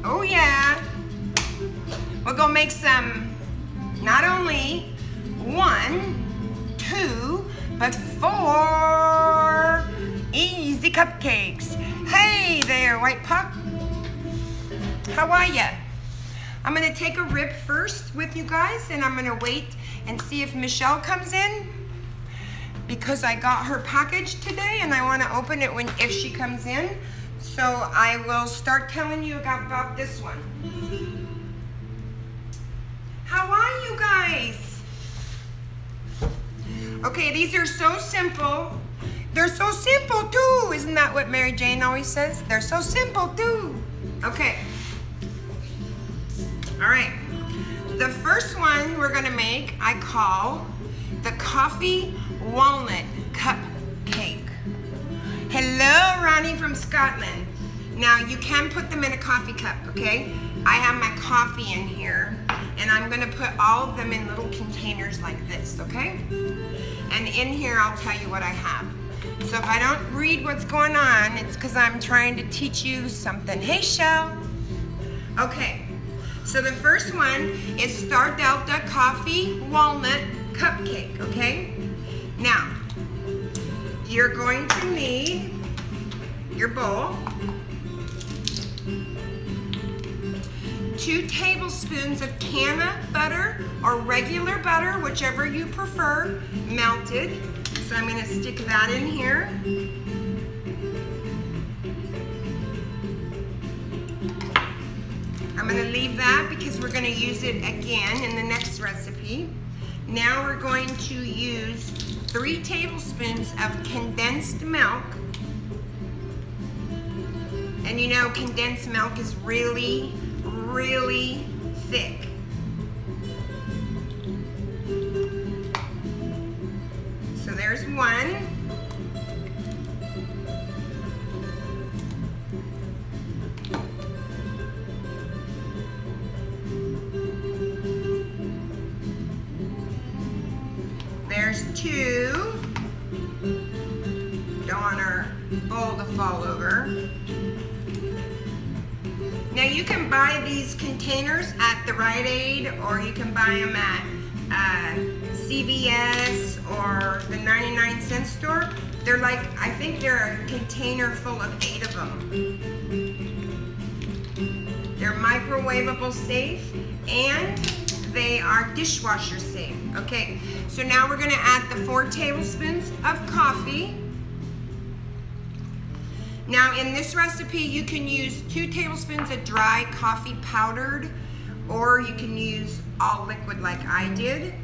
Oh yeah. We're gonna make some, not only 1, 2, but 4 easy cupcakes. Hey there, White Puck. How are ya? I'm gonna take a rip first with you guys, and I'm gonna wait and see if Michelle comes in, because I got her package today and I wanna open it if she comes in. So I will start telling you about this one. How are you guys? Okay, these are so simple. They're so simple too. Isn't that what Mary Jane always says? They're so simple too. Okay. All right. The first one we're gonna make, I call the coffee walnut cupcake. Hello, Ronnie from Scotland. Now you can put them in a coffee cup, okay? I have my coffee in here, and I'm gonna put all of them in little containers like this, okay? And in here, I'll tell you what I have. So if I don't read what's going on, it's because I'm trying to teach you something. Hey, Shell. Okay, so the first one is StarDelta coffee walnut cupcake, okay? Now, you're going to need your bowl, 2 tablespoons of canna butter or regular butter, whichever you prefer, melted. So I'm gonna stick that in here. I'm gonna leave that because we're gonna use it again in the next recipe. Now we're going to use 3 tablespoons of condensed milk. And you know, condensed milk is really, really thick. So there's 1. There's 2. Don't want our bowl to fall over. Now you can buy these containers at the Rite Aid, or you can buy them at CVS or the 99-cent store. They're like, I think they're a container full of 8 of them. They're microwavable safe, and they are dishwasher safe. Okay, so now we're gonna add the 4 tablespoons of coffee. Now in this recipe, you can use 2 tablespoons of dry coffee powdered, or you can use all liquid like I did.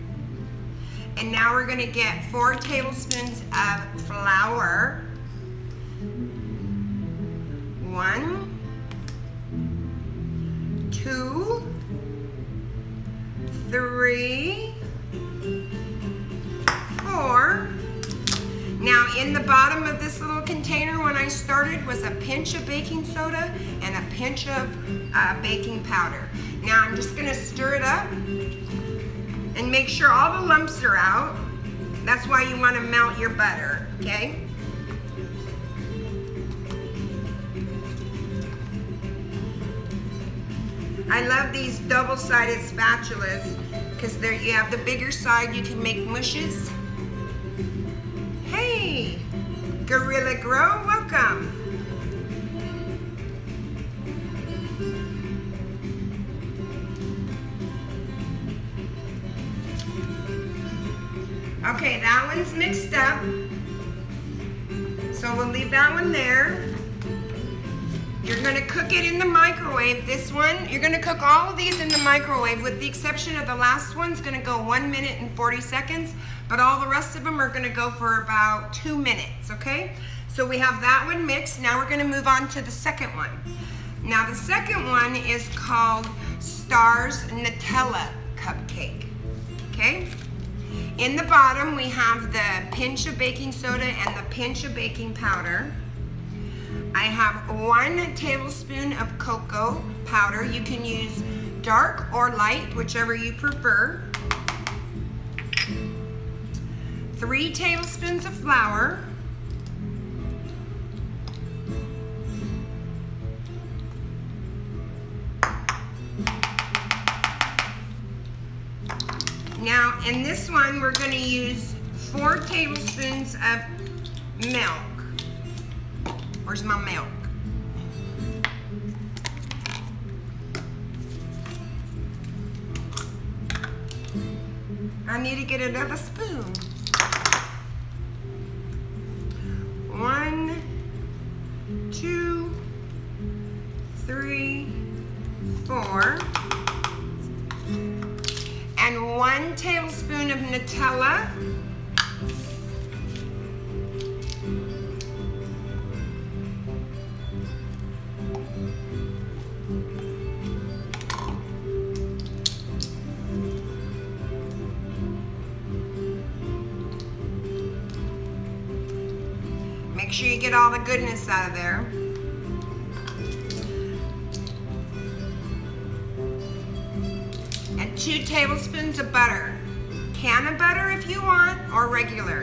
And now we're gonna get 4 tablespoons of flour. 1, 2, 3, 4. Now in the bottom of this little container when I started was a pinch of baking soda and a pinch of baking powder. Now I'm just gonna stir it up and make sure all the lumps are out. That's why you wanna melt your butter, okay? I love these double-sided spatulas because you have the bigger side, you can make mushes. Hey, Gorilla Grow, welcome. Okay, that one's mixed up. So we'll leave that one there. You're gonna cook it in the microwave. This one, you're gonna cook all of these in the microwave with the exception of the last one's gonna go 1 minute and 40 seconds, but all the rest of them are gonna go for about 2 minutes, okay? So we have that one mixed. Now we're gonna move on to the second one. Now the second one is called Star's Nutella Cupcake, okay? In the bottom, we have the pinch of baking soda and the pinch of baking powder. I have 1 tablespoon of cocoa powder. You can use dark or light, whichever you prefer. 3 tablespoons of flour. Now, in this one, we're going to use 4 tablespoons of milk. Where's my milk? I need to get another spoon. 1, 2, 3, 4. And 1 tablespoon of Nutella. Make sure you get all the goodness out of there. And 2 tablespoons of butter. Can of butter if you want, or regular.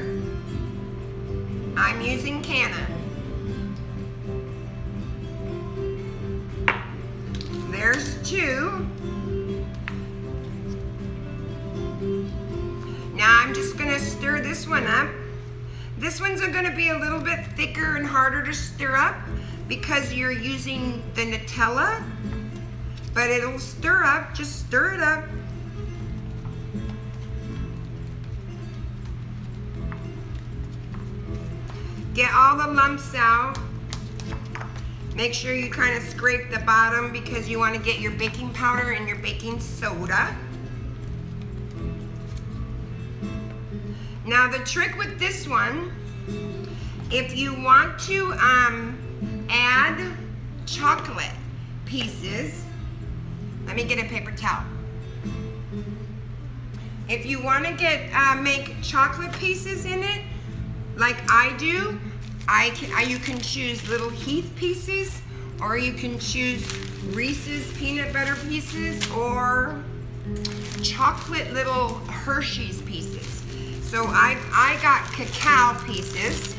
I'm using Canna. There's 2. Now I'm just gonna stir this one up. This one's gonna be a little bit thicker and harder to stir up because you're using the Nutella, but it'll stir up, just stir it up. Get all the lumps out. Make sure you kind of scrape the bottom because you want to get your baking powder and your baking soda. Now the trick with this one, if you want to add chocolate pieces, let me get a paper towel. If you want to make chocolate pieces in it, like I do, you can choose little Heath pieces, or you can choose Reese's peanut butter pieces, or chocolate little Hershey's pieces. So I got cacao pieces.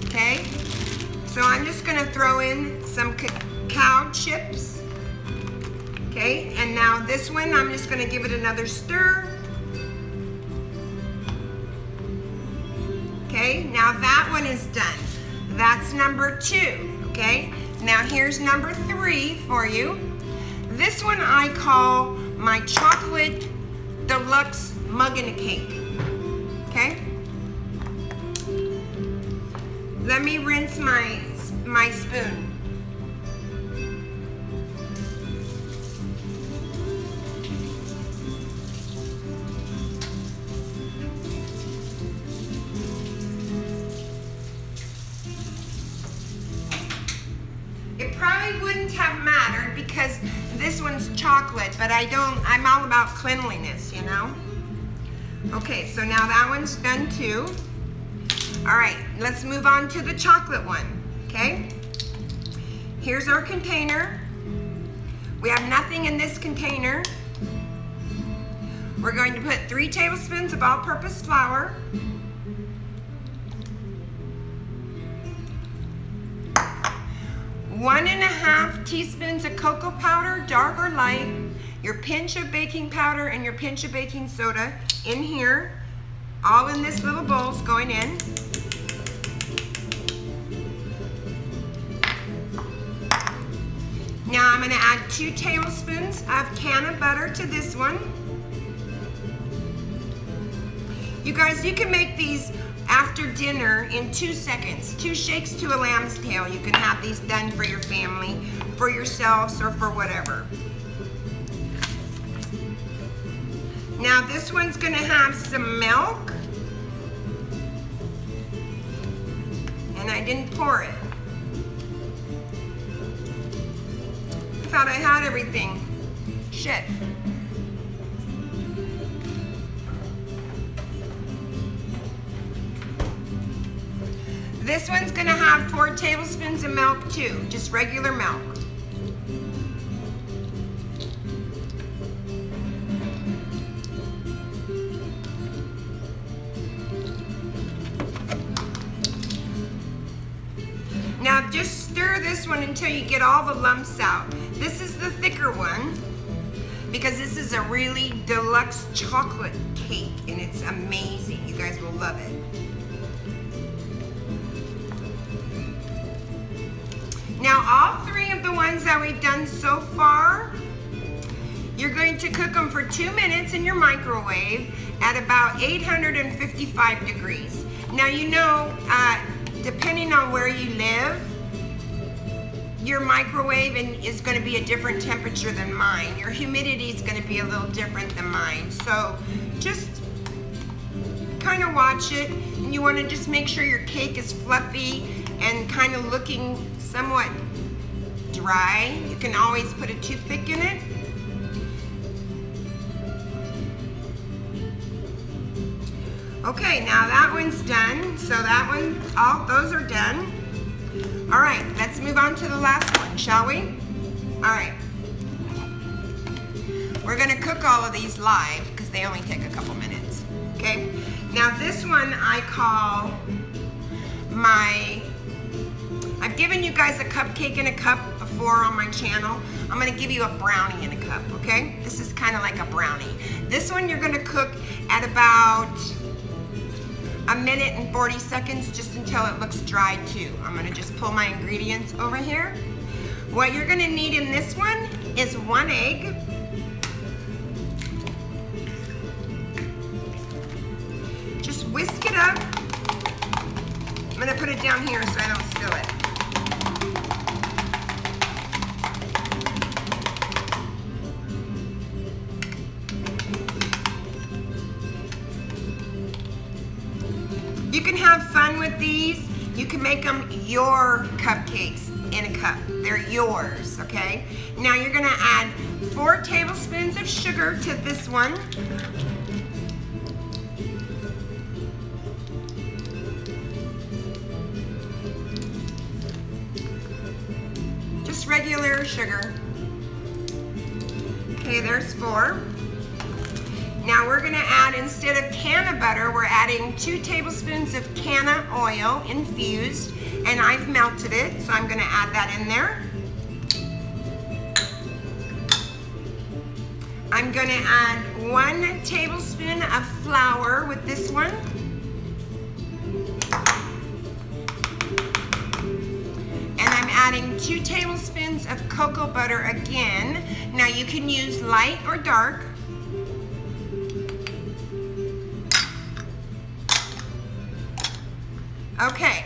Okay, so I'm just gonna throw in some cacao chips. Okay, and now this one, I'm just gonna give it another stir. Okay, now that one is done. That's number 2, okay? Now here's number 3 for you. This one I call my chocolate deluxe mug and a cake, okay? Let me rinse my spoon. It probably wouldn't have mattered because this one's chocolate, but I'm all about cleanliness, you know? Okay, so now that one's done too. All right, let's move on to the chocolate one, okay? Here's our container. We have nothing in this container. We're going to put 3 tablespoons of all-purpose flour. One and a half teaspoons of cocoa powder, dark or light, your pinch of baking powder and your pinch of baking soda in here, all in this little bowl's going in. Now I'm gonna add 2 tablespoons of Canna butter to this one. You guys, you can make these after dinner in 2 seconds. 2 shakes to a lamb's tail. You can have these done for your family, for yourselves, or for whatever. Now this one's gonna have some milk. And I didn't pour it. I thought I had everything. Shit. This one's gonna have 4 tablespoons of milk too, just regular milk. Now just stir this one until you get all the lumps out. This is the thicker one. because this is a really deluxe chocolate cake and it's amazing. You guys will love it. Now all three of the ones that we've done so far, you're going to cook them for 2 minutes in your microwave at about 855 degrees. Now you know, depending on where you live, your microwave is going to be a different temperature than mine. Your humidity is going to be a little different than mine. So just kind of watch it, and you want to just make sure your cake is fluffy and kind of looking somewhat dry. You can always put a toothpick in it. Okay, now that one's done. So that one, all those are done. All right, let's move on to the last one, shall we? All right. We're gonna cook all of these live because they only take a couple minutes, okay? Now this one I call I've given you guys a cupcake in a cup before on my channel. I'm gonna give you a brownie in a cup, okay? This is kind of like a brownie. This one you're gonna cook at about 1 minute and 40 seconds just until it looks dry too. I'm gonna just pull my ingredients over here. What you're gonna need in this one is 1 egg. Just whisk it up. I'm gonna put it down here so I don't spill it. You can have fun with these. You can make them your cupcakes in a cup. They're yours, okay? Now you're gonna add 4 tablespoons of sugar to this one. Just regular sugar. Okay, there's 4. Now we're gonna add, instead of canna butter, we're adding 2 tablespoons of canna oil infused, and I've melted it, so I'm gonna add that in there. I'm gonna add 1 tablespoon of flour with this one. And I'm adding 2 tablespoons of cocoa butter again. Now you can use light or dark. Okay,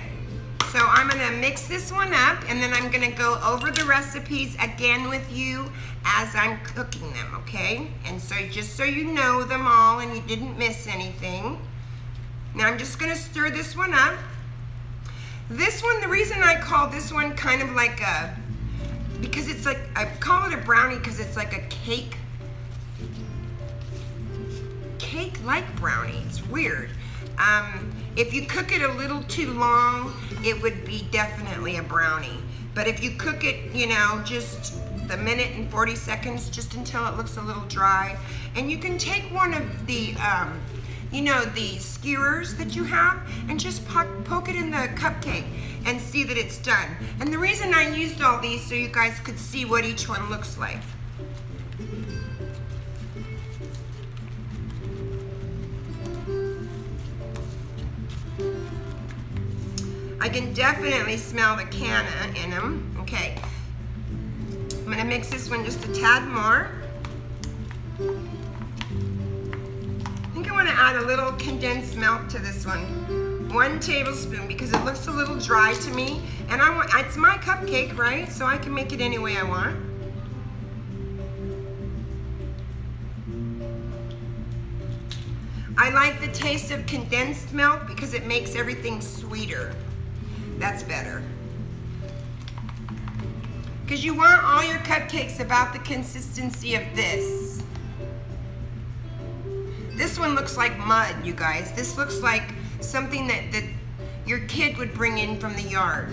so I'm gonna mix this one up, and then I'm gonna go over the recipes again with you as I'm cooking them, okay? And so just so you know them all and you didn't miss anything. Now I'm just gonna stir this one up. This one, the reason I call this one kind of like because it's like, I call it a brownie because it's like a cake-like brownie. It's weird. If you cook it a little too long, it would be definitely a brownie. But if you cook it, you know, just the 1 minute and 40 seconds, just until it looks a little dry. And you can take one of the, you know, the skewers that you have and just poke it in the cupcake and see that it's done. And the reason I used all these so you guys could see what each one looks like. I can definitely smell the canna in them. Okay, I'm gonna mix this one just a tad more. I think I wanna add a little condensed milk to this one. 1 tablespoon, because it looks a little dry to me. And it's my cupcake, right? So I can make it any way I want. I like the taste of condensed milk because it makes everything sweeter. That's better. Because you want all your cupcakes about the consistency of this. This one looks like mud, you guys. This looks like something that your kid would bring in from the yard.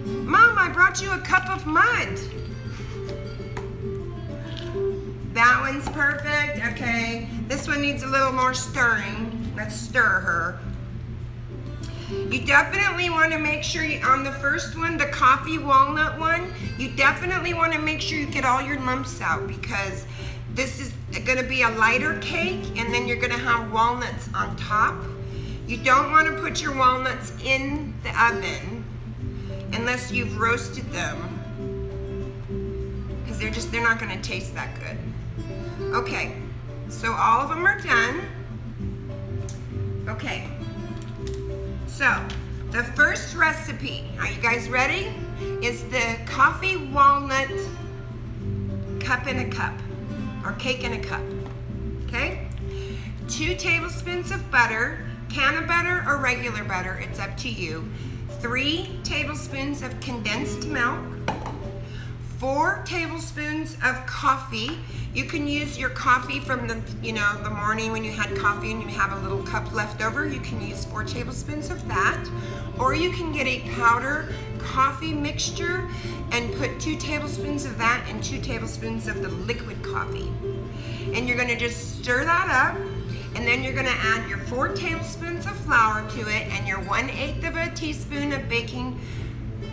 Mom, I brought you a cup of mud. That one's perfect. Okay, this one needs a little more stirring. Let's stir her. You definitely want to make sure on the first one, the coffee walnut one, you definitely want to make sure you get all your lumps out, because This is gonna be a lighter cake, and then you're gonna have walnuts on top. You don't wanna put your walnuts in the oven unless you've roasted them, because they're not gonna taste that good. Okay, so all of them are done. Okay, so the first recipe, are you guys ready? Is the coffee walnut cup in a cup, or cake in a cup, okay? 2 tablespoons of butter, can of butter or regular butter, it's up to you. 3 tablespoons of condensed milk, 4 tablespoons of coffee. You can use your coffee from the morning when you had coffee and you have a little cup left over. You can use 4 tablespoons of that, or you can get a powder coffee mixture and put 2 tablespoons of that and 2 tablespoons of the liquid coffee. And you're gonna just stir that up, and then you're gonna add your 4 tablespoons of flour to it and your 1/8 of a teaspoon of baking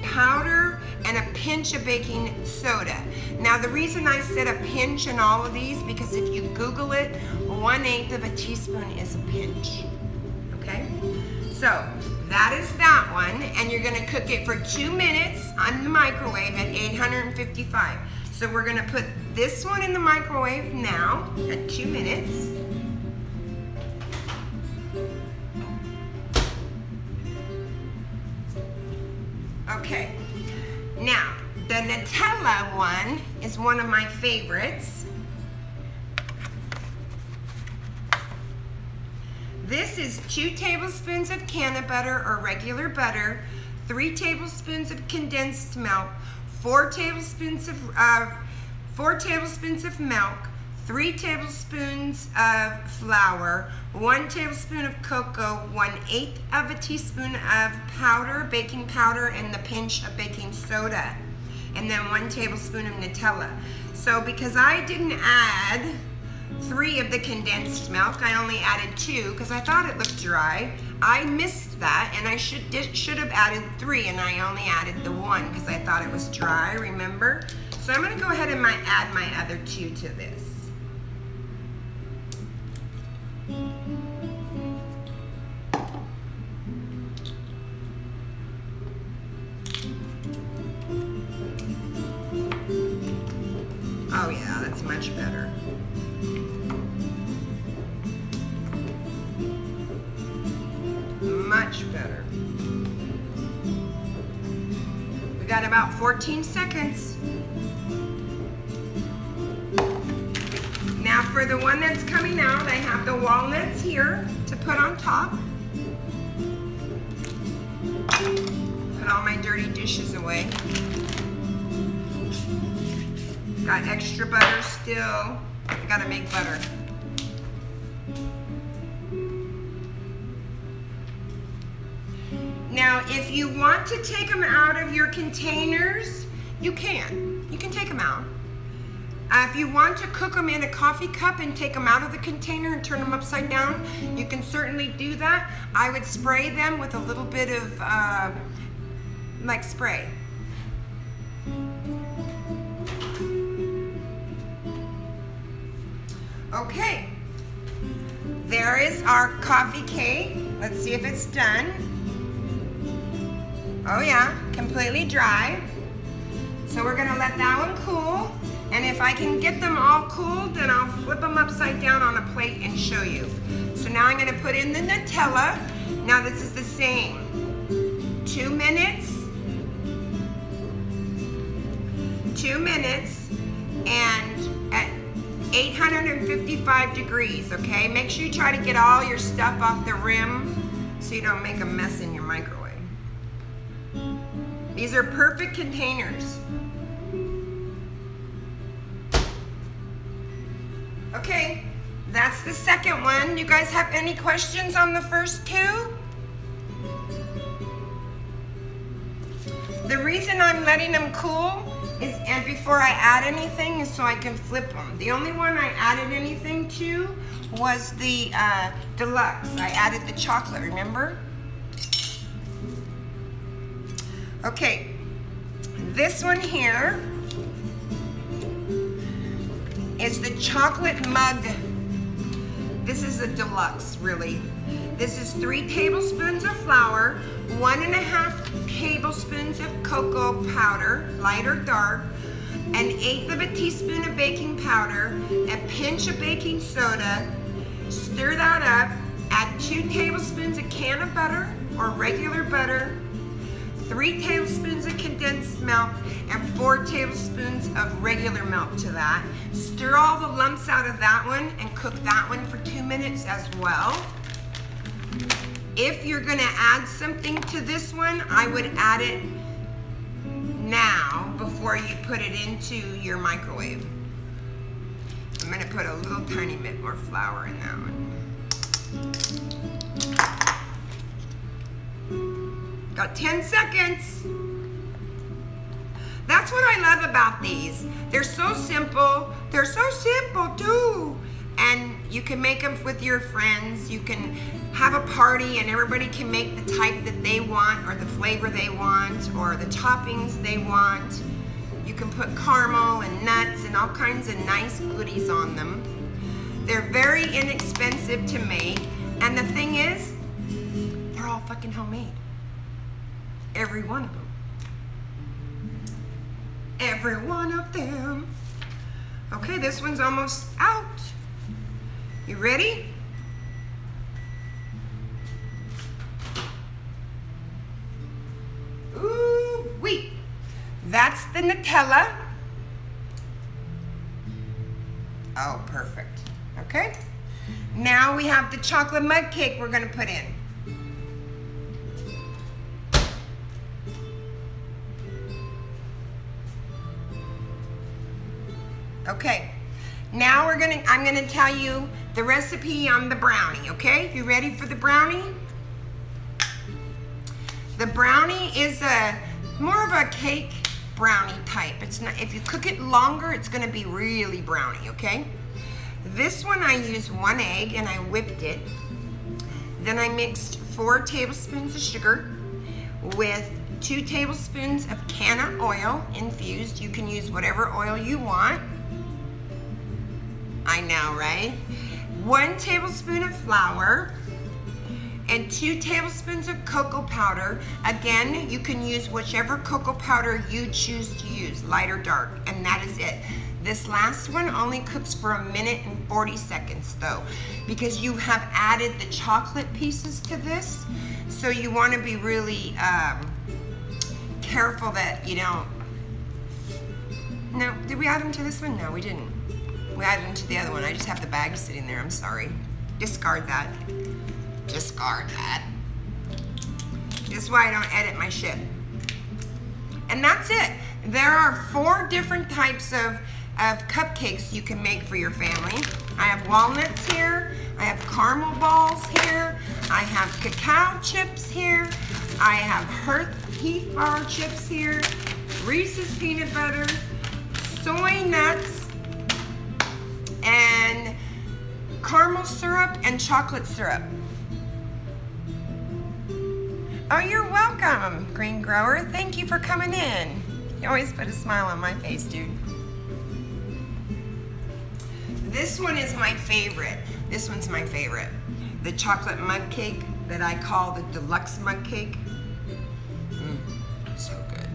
powder and a pinch of baking soda. Now the reason I said a pinch in all of these, because if you Google it, 1/8 of a teaspoon is a pinch, okay? So that is that one, and you're gonna cook it for 2 minutes on the microwave at 855. So we're gonna put this one in the microwave now at 2 minutes. Okay, now the Nutella one is one of my favorites. This is 2 tablespoons of can of butter or regular butter, 3 tablespoons of condensed milk, 4 tablespoons of milk, 3 tablespoons of flour, 1 tablespoon of cocoa, 1/8 of a teaspoon of powder, baking powder, and the pinch of baking soda, and then 1 tablespoon of Nutella. So because I didn't add 3 of the condensed milk, I only added 2 because I thought it looked dry. I missed that, and I should have added 3, and I only added the 1 because I thought it was dry, remember? So I'm gonna go ahead and add my other 2 to this. Oh yeah, that's much better. Much better. We got about 14 seconds. Now for the one that's coming out, I have the walnuts here to put on top. Put all my dirty dishes away. Got extra butter still. I gotta make butter. Now, if you want to take them out of your containers, you can. You can take them out. If you want to cook them in a coffee cup and take them out of the container and turn them upside down, you can certainly do that. I would spray them with a little bit of like spray. Okay, there is our coffee cake. Let's see if it's done. Oh yeah, completely dry. So we're gonna let that one cool. And if I can get them all cooled, then I'll flip them upside down on a plate and show you. So now I'm gonna put in the Nutella. Now this is the same. 2 minutes. 2 minutes, and at 855 degrees, okay? Make sure you try to get all your stuff off the rim so you don't make a mess in your microwave. These are perfect containers. Okay, that's the second one. You guys have any questions on the first 2? The reason I'm letting them cool is, and before I add anything, is so I can flip them. The only one I added anything to was the deluxe. I added the chocolate, remember? Okay, this one here is the chocolate mug. This is a deluxe, really. This is 3 tablespoons of flour, 1.5 tablespoons of cocoa powder, light or dark, 1/8 of a teaspoon of baking powder, a pinch of baking soda. Stir that up, add 2 tablespoons of can of butter or regular butter, 3 tablespoons of condensed milk, and 4 tablespoons of regular milk to that. Stir all the lumps out of that one and cook that one for 2 minutes as well. If you're gonna add something to this one, I would add it now before you put it into your microwave. I'm gonna put a little tiny bit more flour in that one. Got 10 seconds. That's what I love about these. They're so simple. They're so simple too. And you can make them with your friends. You can have a party and everybody can make the type that they want or the flavor they want or the toppings they want. You can put caramel and nuts and all kinds of nice goodies on them. They're very inexpensive to make. And the thing is, they're all fucking homemade. Every one of them. Every one of them. Okay, this one's almost out. You ready? Ooh, wait. That's the Nutella. Oh, perfect. Okay. Now we have the chocolate mud cake we're gonna put in. Okay, now I'm gonna tell you the recipe on the brownie, okay? You ready for the brownie? The brownie is more of a cake brownie type. It's not, if you cook it longer, it's gonna be really brownie, okay? This one I used 1 egg and I whipped it. Then I mixed 4 tablespoons of sugar with 2 tablespoons of canna oil infused. You can use whatever oil you want. I know, right? 1 tablespoon of flour and 2 tablespoons of cocoa powder. Again, you can use whichever cocoa powder you choose to use, light or dark, and that is it. This last one only cooks for 1 minute and 40 seconds though, because you have added the chocolate pieces to this, so you want to be really careful that you don't. No, did we add them to this one? No, we didn't. We added them to the other one. I just have the bag sitting there. I'm sorry. Discard that. Discard that. This is why I don't edit my shit. And that's it. There are 4 different types of cupcakes you can make for your family. I have walnuts here. I have caramel balls here. I have cacao chips here. I have Heath bar chips here. Reese's peanut butter. Soy nuts. And caramel syrup and chocolate syrup. Oh, you're welcome, Green Grower. Thank you for coming in. You always put a smile on my face, dude. This one is my favorite. This one's my favorite. The chocolate mug cake that I call the deluxe mug cake. So good.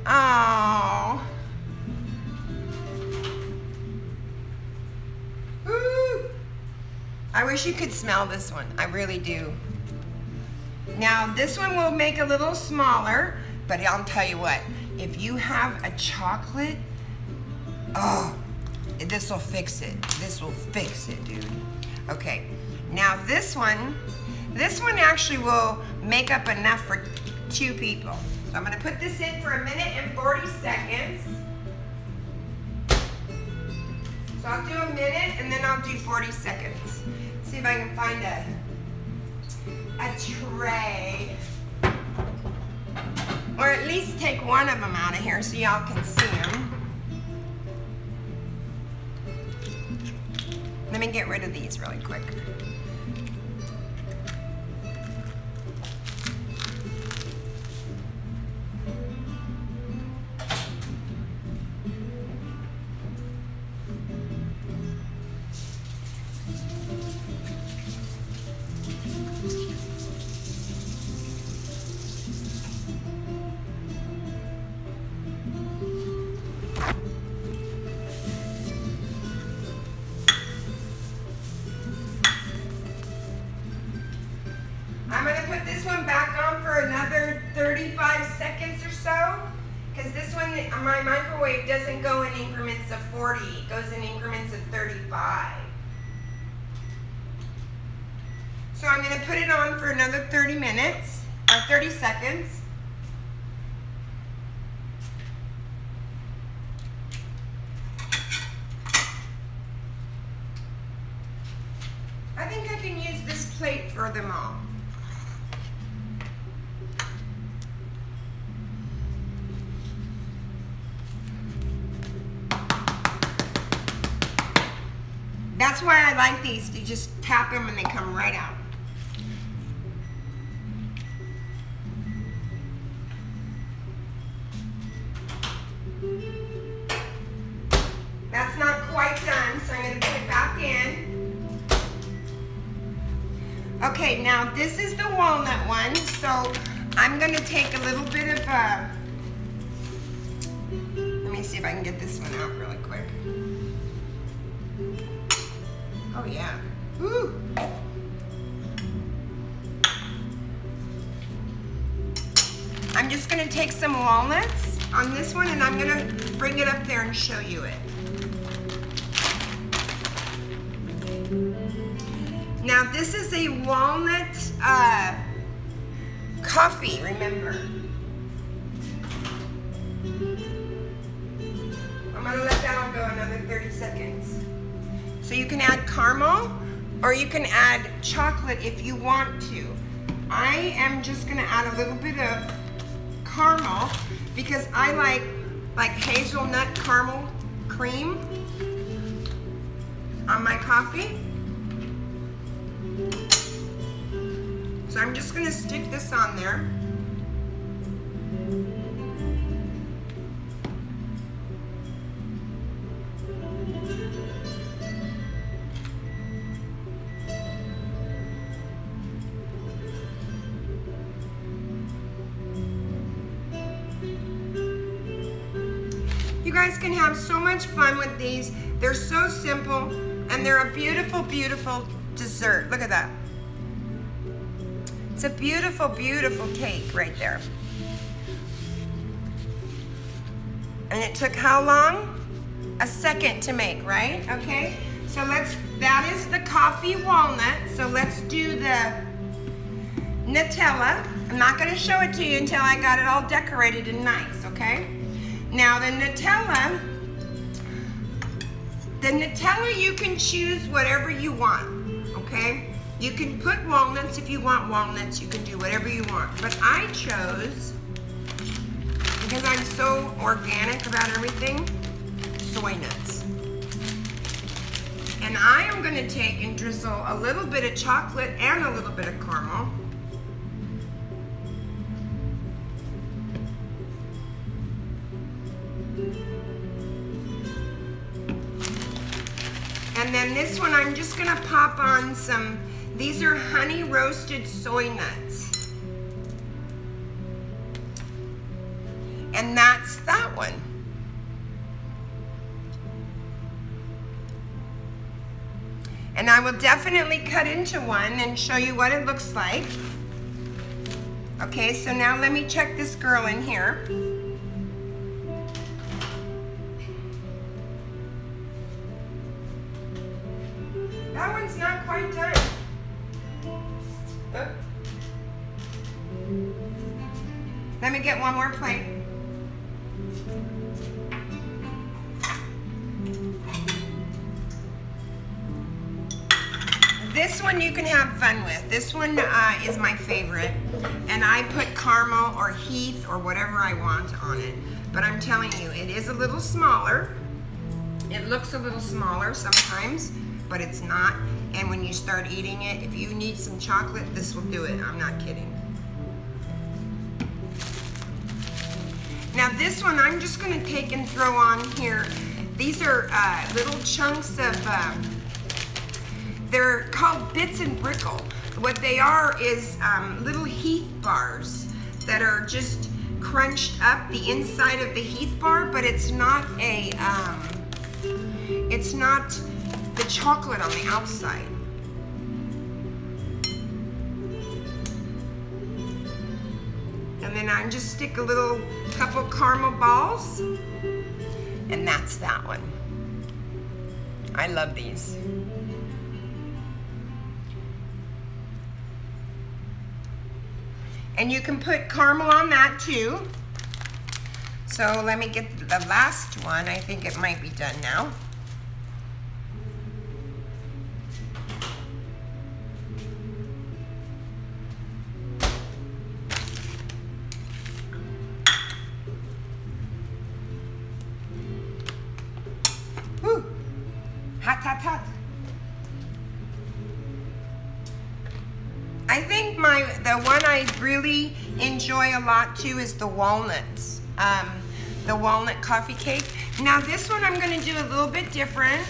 Oh. Woo. I wish you could smell this one. I really do. Now this one will make a little smaller, but I'll tell you what, if you have a chocolate, oh, this will fix it. This will fix it, dude. Okay, now this one actually will make up enough for 2 people. So I'm gonna put this in for 1 minute and 40 seconds. So I'll do 1 minute and then I'll do 40 seconds. See if I can find a tray. Or at least take one of them out of here so y'all can see them. Let me get rid of these really quick. Because this one, my microwave doesn't go in increments of 40, it goes in increments of 35. So I'm going to put it on for another 30 minutes, or 30 seconds. I think I can use this plate for them all. That's why I like these. You just tap them and they come right out. That's not quite done, so I'm going to put it back in. Okay, now this is the walnut one, so I'm going to take a little bit of, let me see if I can get this one out really quick. Oh yeah. Woo. I'm just going to take some walnuts on this one and I'm going to bring it up there and show you it. Now this is a walnut coffee, remember. I'm going to let that all go another 30 seconds. So you can add caramel or you can add chocolate if you want to. I am just going to add a little bit of caramel because I like hazelnut caramel cream on my coffee. So I'm just going to stick this on there. You guys can have so much fun with these. They're so simple and they're a beautiful, beautiful dessert. Look at that. It's a beautiful, beautiful cake right there. And it took how long? A second to make, right? Okay, so that is the coffee walnut. So let's do the Nutella. I'm not gonna show it to you until I got it all decorated and nice, okay? Now the Nutella you can choose whatever you want, okay? You can put walnuts if you want walnuts, you can do whatever you want. But I chose, because I'm so organic about everything, soy nuts. And I am gonna take and drizzle a little bit of chocolate and a little bit of caramel. And then this one, I'm just gonna pop on some, these are honey roasted soy nuts. And that's that one. And I will definitely cut into one and show you what it looks like. Okay, so now let me check this girl in here. That one's not quite done. Oh. Let me get one more plate. This one you can have fun with. This one is my favorite. And I put caramel or Heath or whatever I want on it. But I'm telling you, it is a little smaller. It looks a little smaller sometimes, but it's not. And when you start eating it, if you need some chocolate, this will do it. I'm not kidding. Now this one, I'm just gonna take and throw on here. These are little chunks of, they're called bits and brickle. What they are is little Heath bars that are just crunched up the inside of the Heath bar, but it's not a, it's not the chocolate on the outside. And then I just stick a couple caramel balls, and that's that one. I love these. And you can put caramel on that too. So let me get the last one. I think it might be done now. Woo! Hot, hot, hot. I think the one I really enjoy a lot too is the walnuts. The walnut coffee cake. Now this one I'm gonna do a little bit different.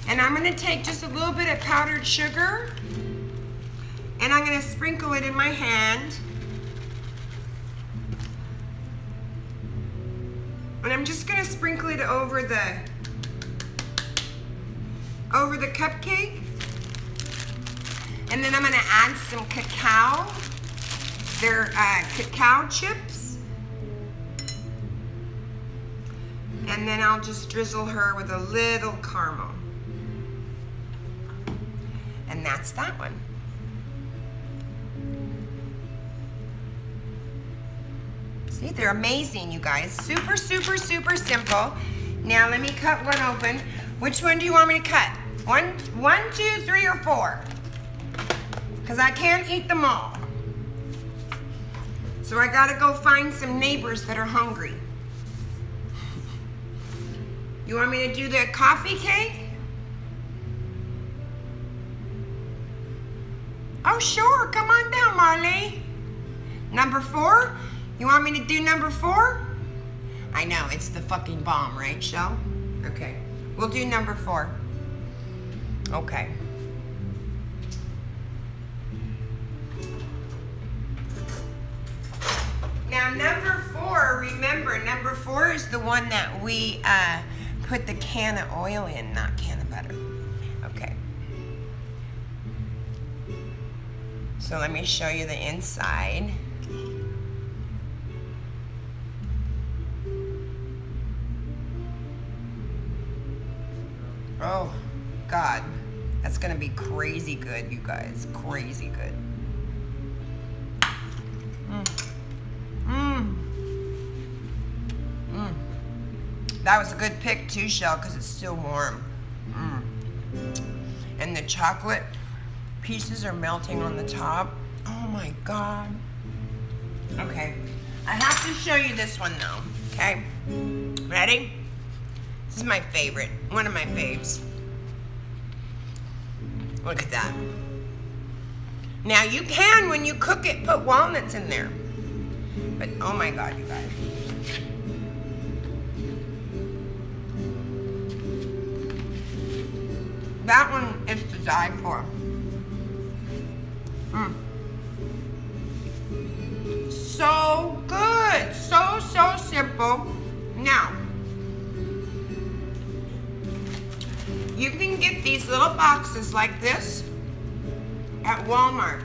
And I'm gonna take just a little bit of powdered sugar and I'm gonna sprinkle it in my hand. And I'm just gonna sprinkle it over the cupcake. And then I'm gonna add some cacao. They're cacao chips. And then I'll just drizzle her with a little caramel. And that's that one. See, they're amazing, you guys. Super, super, super simple. Now let me cut one open. Which one do you want me to cut? One, 2, 3, or 4? Because I can't eat them all. So I gotta go find some neighbors that are hungry. You want me to do the coffee cake? Oh sure, come on down, Marley. Number 4? You want me to do number 4? I know, it's the fucking bomb, right, Shell? Okay, we'll do number 4. Okay. Now number 4, remember, number 4 is the one that we put the can of oil in, not can of butter. Okay. So let me show you the inside. Oh, God. That's gonna be crazy good, you guys. Crazy good. That was a good pick too, Shell, because it's still warm. And the chocolate pieces are melting on the top. Oh my God. Okay, I have to show you this one though, okay? Ready? This is my favorite, one of my faves. Look at that. Now you can, when you cook it, put walnuts in there. But oh my God, you guys. That one is to die for. So good, so simple. Now, you can get these little boxes like this at Walmart.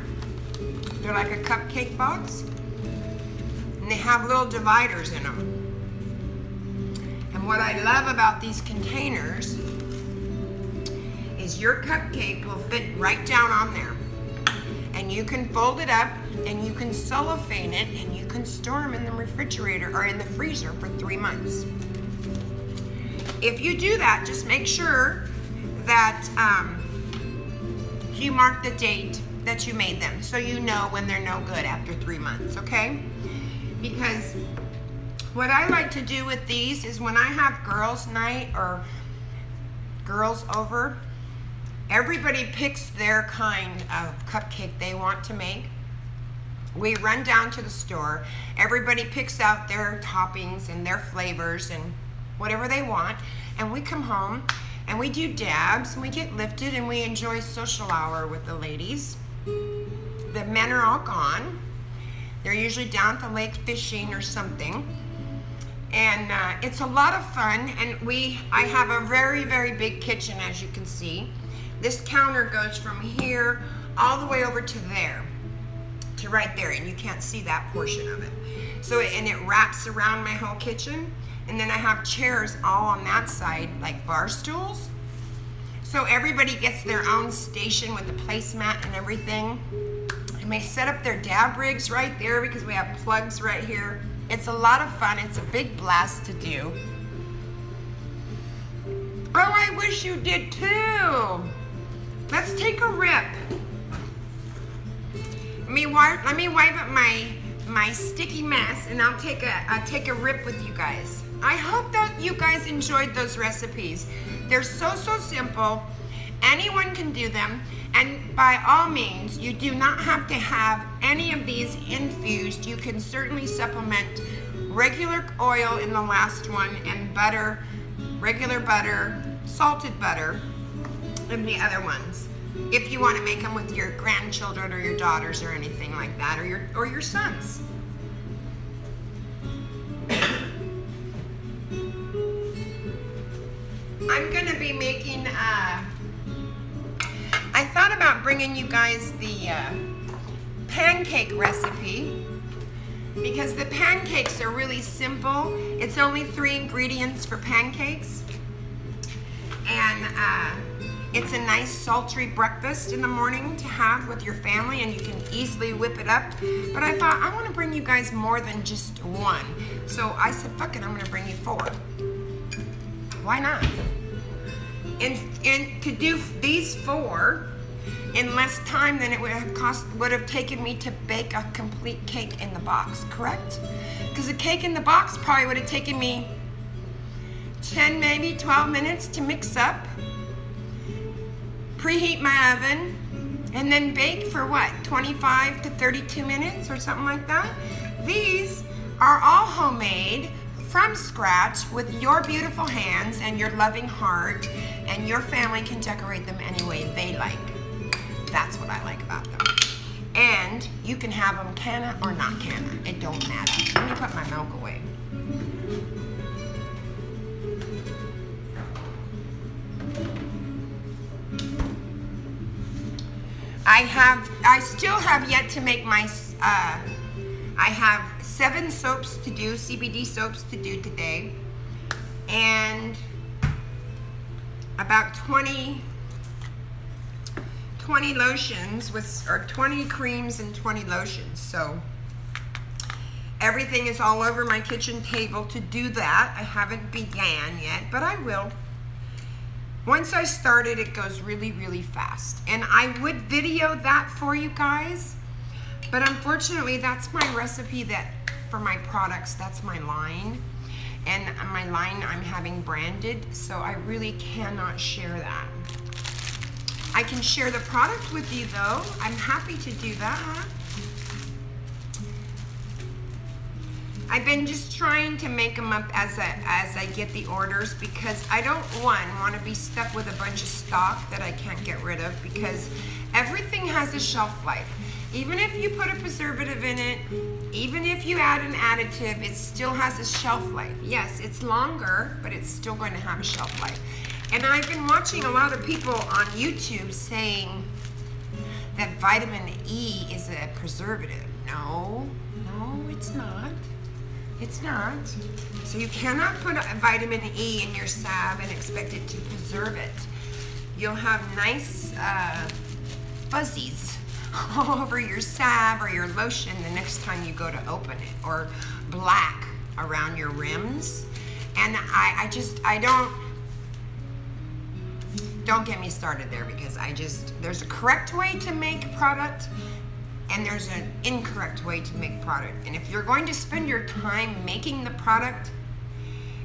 They're like a cupcake box, and they have little dividers in them. And what I love about these containers is your cupcake will fit right down on there. And you can fold it up, and you can cellophane it, and you can store them in the refrigerator or in the freezer for 3 months. If you do that, just make sure that you mark the date that you made them, so you know when they're no good after 3 months, okay? Because what I like to do with these is when I have girls' night or girls over, everybody picks their kind of cupcake they want to make. We run down to the store, everybody picks out their toppings and their flavors and whatever they want, and we come home and we do dabs and we get lifted and we enjoy social hour with the ladies. The men are all gone. They're usually down at the lake fishing or something. And it's a lot of fun, and I have a very, very big kitchen, as you can see. This counter goes from here all the way over to there, right there, and you can't see that portion of it. So, and it wraps around my whole kitchen. And then I have chairs all on that side, like bar stools. So everybody gets their own station with the placemat and everything. And they set up their dab rigs right there because we have plugs right here. It's a lot of fun. It's a big blast to do. Oh, I wish you did too. Let's take a rip. Let me wipe up my sticky mess, and I'll take a rip with you guys. I hope that you guys enjoyed those recipes. They're so simple. Anyone can do them, and by all means, you do not have to have any of these infused. You can certainly supplement regular oil in the last one, and butter, regular butter, salted butter in the other ones. If you want to make them with your grandchildren or your daughters or anything like that, or your sons. I'm going to be making, I thought about bringing you guys the pancake recipe, because the pancakes are really simple. It's only 3 ingredients for pancakes, and it's a nice sultry breakfast in the morning to have with your family, and you can easily whip it up. But I thought, I want to bring you guys more than just one. So I said, fuck it, I'm going to bring you 4. Why not? And to do these 4 in less time than it would have taken me to bake a complete cake in the box, correct? Because a cake in the box probably would have taken me 10, maybe 12 minutes to mix up, preheat my oven, and then bake for what, 25 to 32 minutes or something like that? These are all homemade from scratch with your beautiful hands and your loving heart, and your family can decorate them any way they like. That's what I like about them. And you can have them canna or not canna. It don't matter. Let me put my milk away. I still have yet to make my, I have 7 soaps to do, CBD soaps to do today, and about 20 lotions or 20 creams and 20 lotions. So everything is all over my kitchen table to do that. I haven't began yet, but I will. Once I started, it goes really fast. And I would video that for you guys, but unfortunately that's my recipe that for my products, that's my line. And my line I'm having branded, so I really cannot share that. I can share the product with you though. I'm happy to do that. I've been just trying to make them up as I get the orders, because I don't want to be stuck with a bunch of stock that I can't get rid of, because everything has a shelf life. Even if you put a preservative in it, even if you add an additive, it still has a shelf life. Yes, it's longer, but it's still going to have a shelf life. And I've been watching a lot of people on YouTube saying that vitamin E is a preservative. No, it's not. It's not. So you cannot put a vitamin E in your salve and expect it to preserve it. You'll have nice fuzzies all over your salve or your lotion the next time you go to open it, or black around your rims. And I don't get me started there, because there's a correct way to make a product and there's an incorrect way to make product. And if you're going to spend your time making the product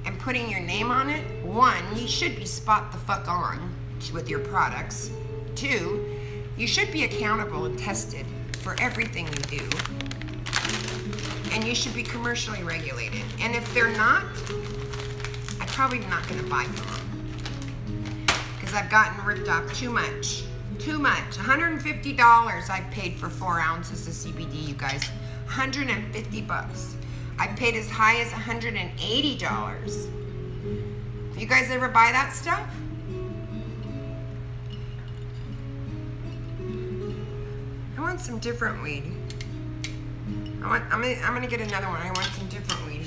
and putting your name on it, 1, you should be spot the fuck on with your products. 2, you should be accountable and tested for everything you do. And you should be commercially regulated. And if they're not, I'm probably not gonna buy from them, because I've gotten ripped off too much. Too much. $150 I've paid for 4 ounces of CBD, you guys. 150 bucks. I've paid as high as $180. You guys ever buy that stuff? I want some different weed. I'm gonna get another one. I want some different weed.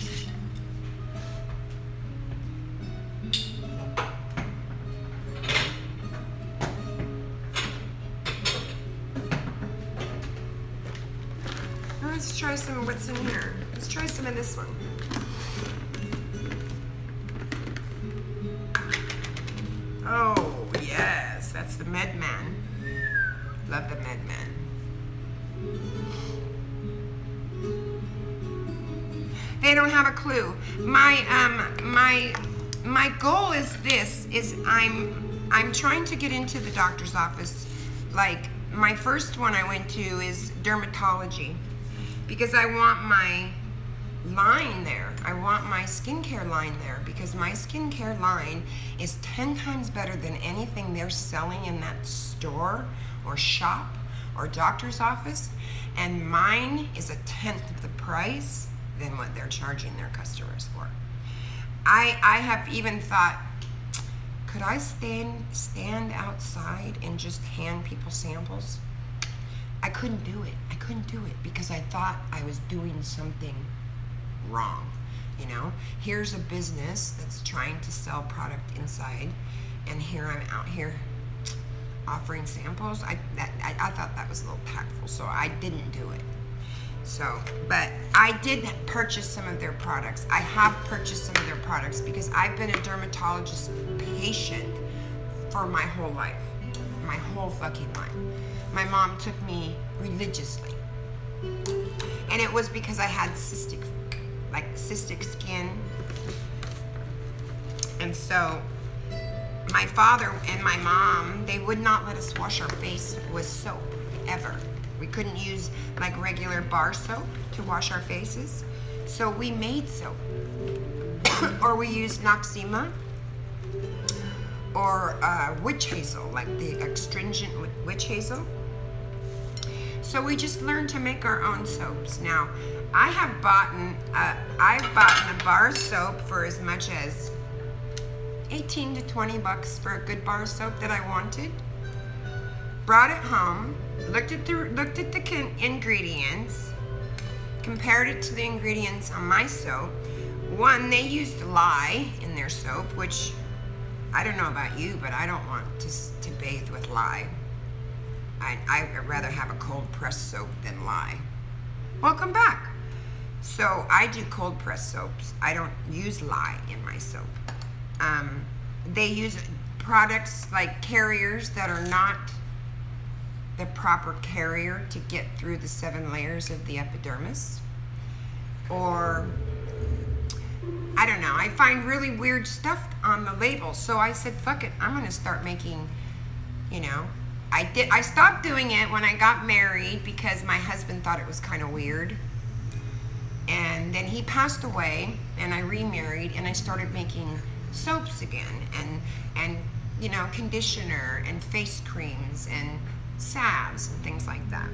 Let's try some of what's in here. Let's try some of this one. Oh, yes, that's the MedMan. Love the MedMan. They don't have a clue. My goal is this, I'm trying to get into the doctor's office. Like, my first one I went to is dermatology, because I want my line there. I want my skincare line there, because my skincare line is 10 times better than anything they're selling in that store or shop or doctor's office, and mine is 1/10 of the price than what they're charging their customers for. I have even thought, could I stand outside and just hand people samples? I couldn't do it. I couldn't do it because I thought I was doing something wrong. You know, here's a business that's trying to sell product inside, and here I'm out here offering samples. I thought that was a little tactful, so I didn't do it. So, but I did purchase some of their products. I have purchased some of their products because I've been a dermatologist patient for my whole life, my whole fucking life. My mom took me religiously, and it was because I had cystic skin, and so my father and my mom, they would not let us wash our face with soap ever. We couldn't use like regular bar soap to wash our faces, so we made soap. Or we used Noxema or witch hazel, like the astringent witch hazel. So we just learned to make our own soaps. Now, I've bought a bar soap for as much as 18 to 20 bucks for a good bar soap that I wanted. Brought it home, looked at the ingredients, compared it to the ingredients on my soap. One, they used lye in their soap, which I don't know about you, but I don't want to bathe with lye. I'd rather have a cold pressed soap than lye. Welcome back. So I do cold pressed soaps. I don't use lye in my soap. They use products like carriers that are not the proper carrier to get through the 7 layers of the epidermis. Or, I don't know, I find really weird stuff on the label. So I said, fuck it, I'm gonna start making, you know. I stopped doing it when I got married because my husband thought it was kind of weird. And then he passed away, and I remarried, and I started making soaps again, and you know, conditioner and face creams and salves and things like that.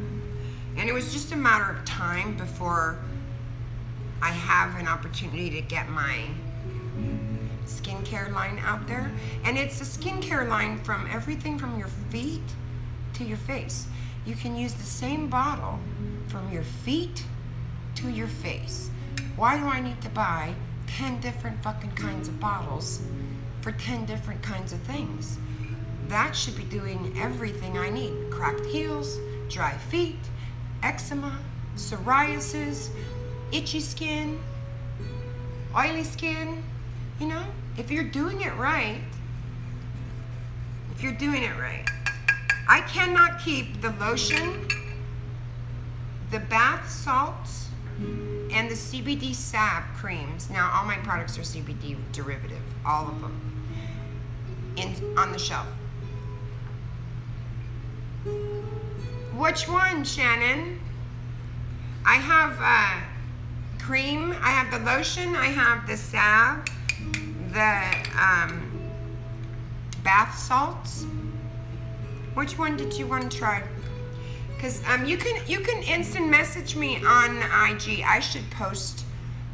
And it was just a matter of time before I have an opportunity to get my skincare line out there. And it's a skincare line from everything from your feet to your face. You can use the same bottle from your feet to your face. Why do I need to buy 10 different fucking kinds of bottles for 10 different kinds of things? That should be doing everything I need. Cracked heels, dry feet, eczema, psoriasis, itchy skin, oily skin. You know, if you're doing it right, I cannot keep the lotion, the bath salts, and the CBD salve creams. Now, all my products are CBD derivative, all of them, on the shelf. Which one, Shannon? I have cream, I have the lotion, I have the salve, the bath salts. Which one did you want to try? Because you can instant message me on IG. I should post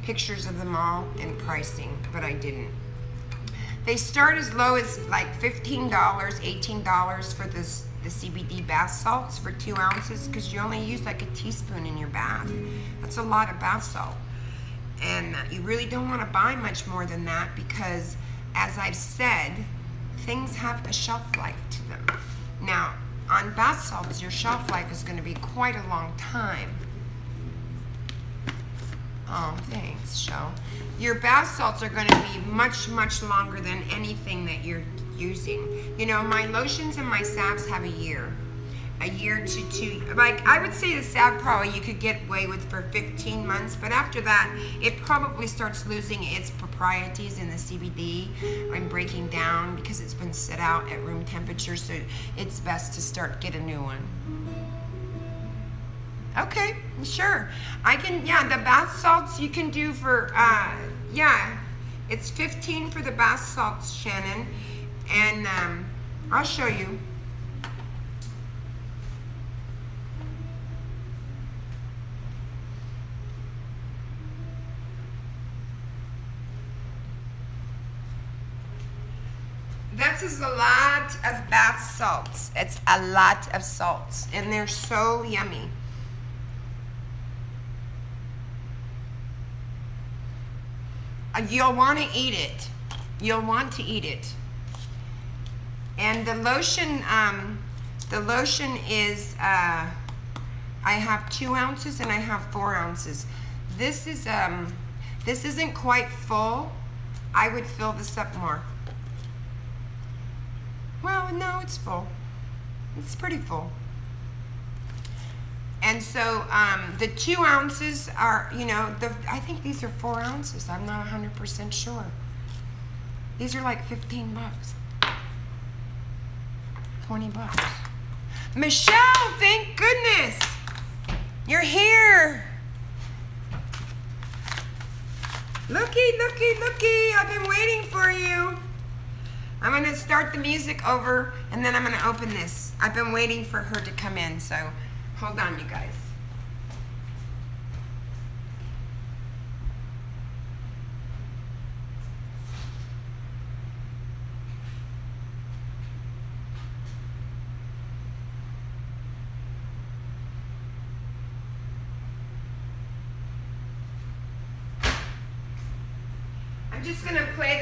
pictures of them all and pricing, but I didn't. They start as low as like $15, $18 for the CBD bath salts for 2 ounces, because you only use like a teaspoon in your bath That's a lot of bath salt. And you really don't want to buy much more than that because, as I've said, things have a shelf life to them. Now, on bath salts, your shelf life is going to be quite a long time. Oh, thanks, Shell. Your bath salts are going to be much, much longer than anything that you're using. You know, my lotions and my salves have a year to 2. Like, I would say the salve probably you could get away with for 15 months, but after that, it probably starts losing its proprieties in the CBD and breaking down because it's been set out at room temperature, so it's best to get a new one. Okay, sure. I can, yeah, the bath salts you can do for, yeah, it's 15 for the bath salts, Shannon, and I'll show you. This is a lot of bath salts. It's a lot of salts, and they're so yummy. You'll want to eat it. You'll want to eat it. And the lotion is, I have 2 ounces and I have 4 ounces. This isn't quite full. I would fill this up more. Well, no, it's full. It's pretty full. And so the 2 ounces are, you know, I think these are 4 ounces. I'm not 100% sure. These are like 15 bucks. 20 bucks. Michelle, thank goodness. You're here. Looky, looky, looky. I've been waiting for you. I'm going to start the music over, and then I'm going to open this. I've been waiting for her to come in, so hold on, you guys. I'm just going to play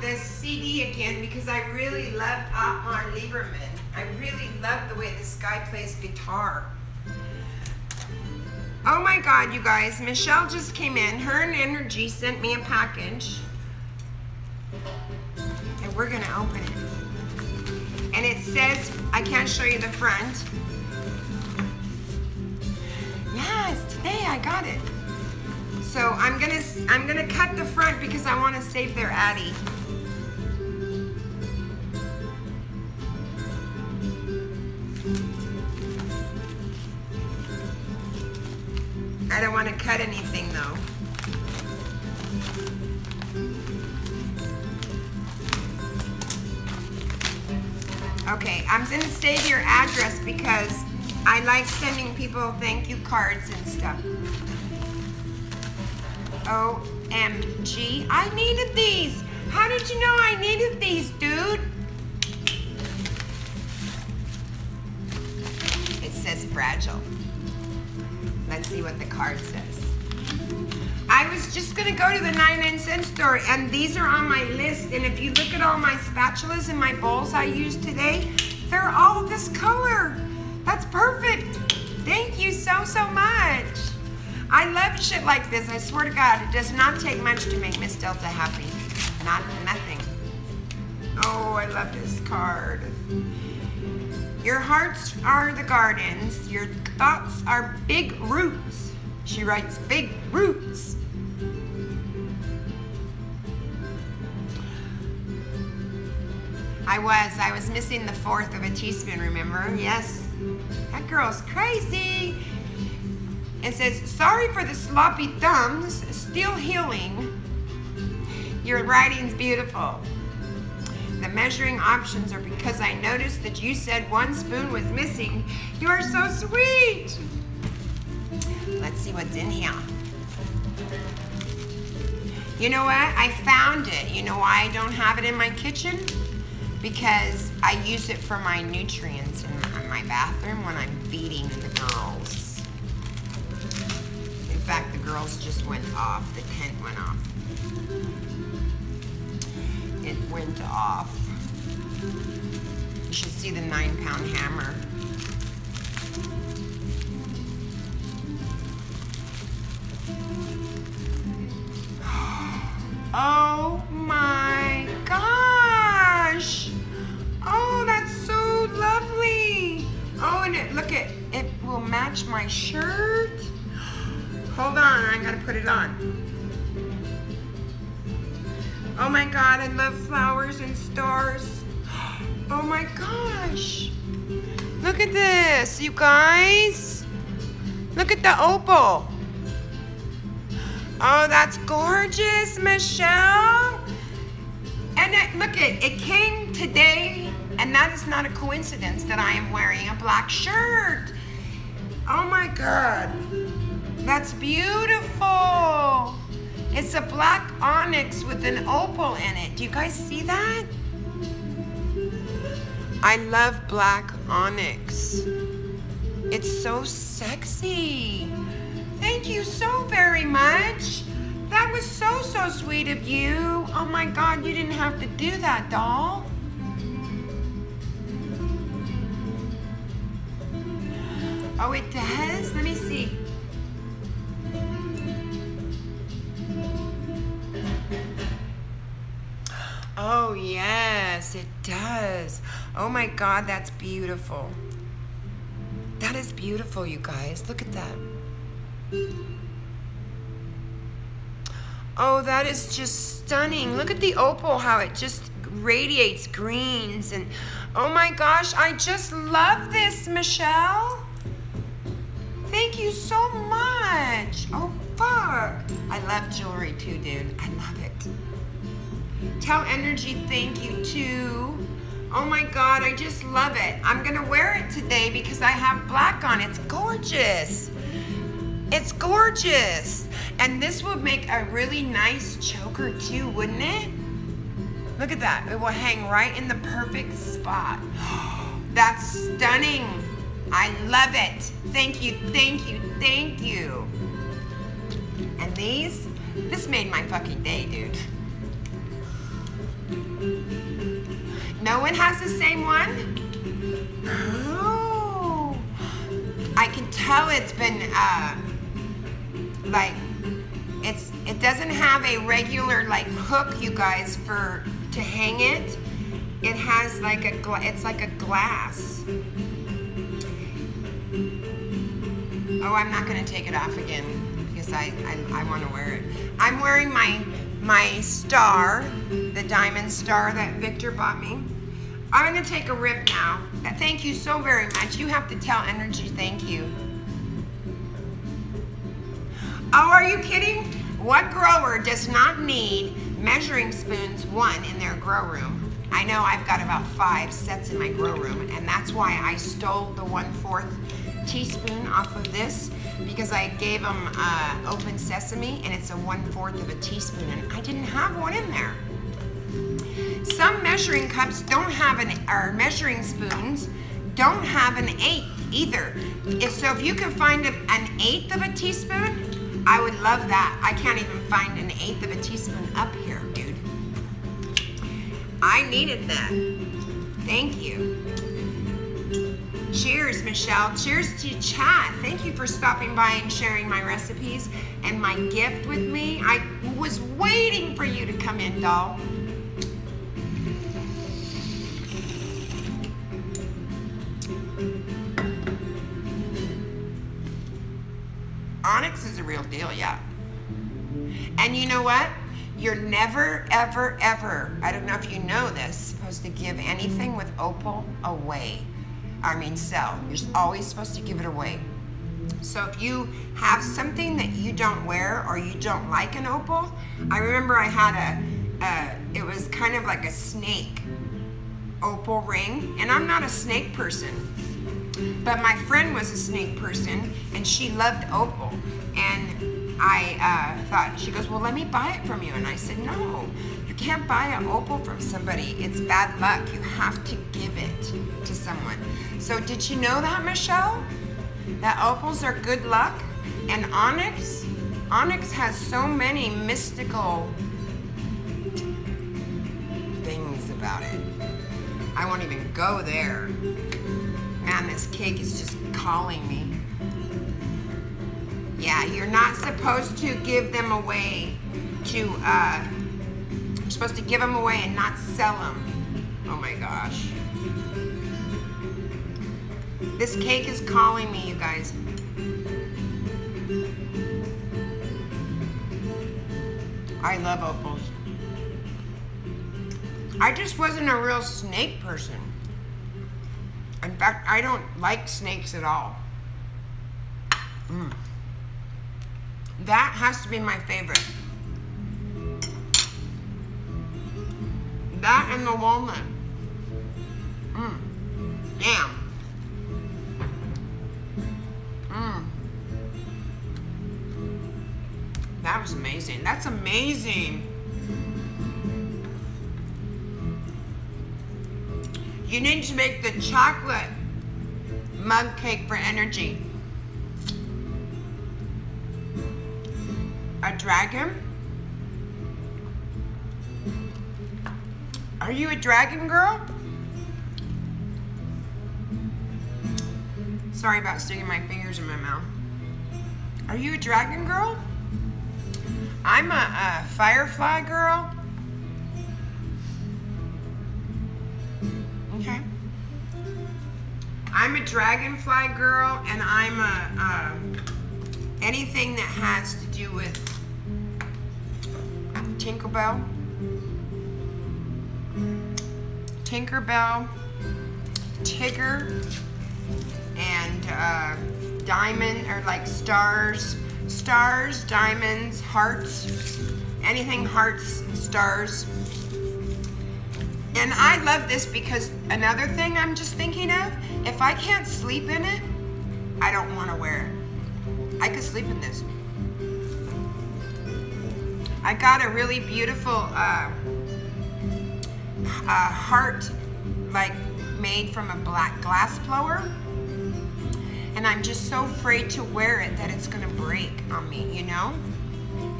this CD again because I really loved Otmar Lieberman. I really love the way this guy plays guitar. Oh my God, you guys, Michelle just came in. Her and Energy sent me a package. And we're gonna open it. And it says, I can't show you the front. Yes, today I got it. So I'm gonna cut the front because I wanna save their Addy. I don't want to cut anything though. Okay, I'm going to save your address because I like sending people thank you cards and stuff. OMG, I needed these. How did you know I needed these, dude? It says fragile. Let's see what the card says. I was just gonna go to the 99-cent store, and these are on my list, and if you look at all my spatulas and my bowls I used today, they're all this color. That's perfect. Thank you so, so much. I love shit like this. I swear to God, it does not take much to make Miss Delta happy. Nothing. Oh, I love this card. Your hearts are the gardens. Your thoughts are big roots. She writes big roots. I was missing the 1/4 of a teaspoon, remember? Yes. That girl's crazy. It says, sorry for the sloppy thumbs, still healing. Your writing's beautiful. The measuring options are because I noticed that you said 1 spoon was missing. You are so sweet. Let's see what's in here. You know what? I found it. You know why I don't have it in my kitchen? Because I use it for my nutrients in my bathroom when I'm feeding the girls. In fact, girls just went off. The tent went off. It went off. You should see the 9-pound hammer. Oh my gosh! Oh, that's so lovely. Oh, and look at it will match my shirt. Hold on, I gotta put it on. Oh my God, I love flowers and stars. Oh my gosh. Look at this, you guys. Look at the opal. Oh, that's gorgeous, Michelle. And look it came today, and that is not a coincidence that I am wearing a black shirt. Oh my God, that's beautiful. It's a black onyx with an opal in it. Do you guys see that? I love black onyx. It's so sexy. Thank you so very much. That was so sweet of you. Oh my God, you didn't have to do that, doll. Oh, it does? Let me see. Oh, yes, it does. Oh my God, that's beautiful. That is beautiful, you guys. Look at that. Oh, that is just stunning. Look at the opal, how it just radiates greens. And oh my gosh, I just love this, Michelle. Thank you so much. Oh, fuck. I love jewelry too, dude. I love it. Tell Energy thank you too. Oh my God, I just love it. I'm gonna wear it today because I have black on. It's gorgeous. It's gorgeous. And this would make a really nice choker too, wouldn't it? Look at that. It will hang right in the perfect spot. That's stunning. I love it. Thank you, thank you, thank you. And this made my fucking day, dude. No one has the same one? Oh. I can tell it's been, like, it doesn't have a regular, like, hook, you guys, to hang it. It has, like, it's like a glass. Oh, I'm not gonna take it off again because I want to wear it. I'm wearing my star, the diamond star that Victor bought me. I'm gonna take a rip now. Thank you so very much. You have to tell Energy thank you. Oh, are you kidding? What grower does not need measuring spoons, one, in their grow room? I know I've got about 5 sets in my grow room, and that's why I stole the 1/4 teaspoon off of this, because I gave them open sesame, and it's a 1/4 of a teaspoon, and I didn't have one in there. Some measuring cups don't have or measuring spoons don't have an 1/8 either. So if you can find an 1/8 of a teaspoon, I would love that. I can't even find an 1/8 of a teaspoon up here, dude. I needed that. Thank you. Cheers, Michelle. Cheers to chat. Thank you for stopping by and sharing my recipes and my gift with me. I was waiting for you to come in, doll. Onyx is a real deal, yeah. And you know what? You're never, ever, ever, I don't know if you know this, supposed to give anything with opal away. I mean, sell. You're always supposed to give it away. So if you have something that you don't wear or you don't like an opal, I remember I had it was kind of like a snake opal ring, and I'm not a snake person. But my friend was a snake person, and she loved opal. And I thought, she goes, well, let me buy it from you. And I said, no, you can't buy an opal from somebody. It's bad luck. You have to give it to someone. So did you know that, Michelle? That opals are good luck? And onyx? Onyx has so many mystical things about it. I won't even go there. Man, this cake is just calling me. Yeah, you're not supposed to give them away to, you're supposed to give them away and not sell them. Oh my gosh. This cake is calling me, you guys. I love opals. I just wasn't a real snake person. In fact, I don't like snakes at all. That has to be my favorite. That and the walnut. Damn. That was amazing. That's amazing. You need to make the chocolate mug cake for energy. A dragon? Are you a dragon girl? Sorry about sticking my fingers in my mouth. Are you a dragon girl? I'm a firefly girl. Okay. I'm a dragonfly girl, and I'm a anything that has to do with Tinkerbell, Tigger, and diamond, or like stars, diamonds, hearts, anything hearts, stars. And I love this because another thing I'm just thinking of, if I can't sleep in it, I don't want to wear it. I could sleep in this. I got a really beautiful heart, like made from a black glass blower. And I'm just so afraid to wear it that it's gonna break on me, you know?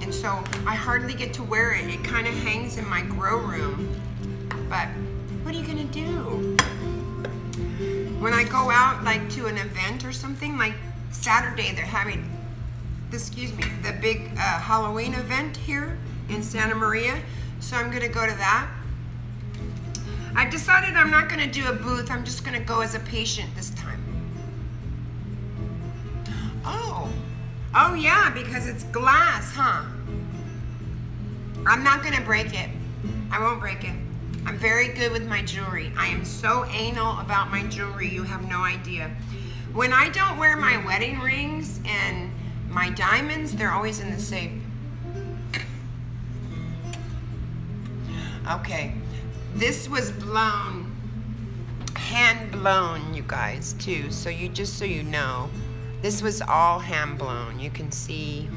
And so I hardly get to wear it. It kind of hangs in my grow room. But what are you gonna do? When I go out like to an event or something, like Saturday they're having, the big Halloween event here in Santa Maria. So I'm gonna go to that. I've decided I'm not gonna do a booth, I'm just gonna go as a patient this time. Oh yeah, because it's glass, huh? I'm not gonna break it. I won't break it. I'm very good with my jewelry. I am so anal about my jewelry, you have no idea. When I don't wear my wedding rings and my diamonds, they're always in the safe. Okay, this was blown, hand blown, you guys, too. So just so you know, this was all hand blown. You can see,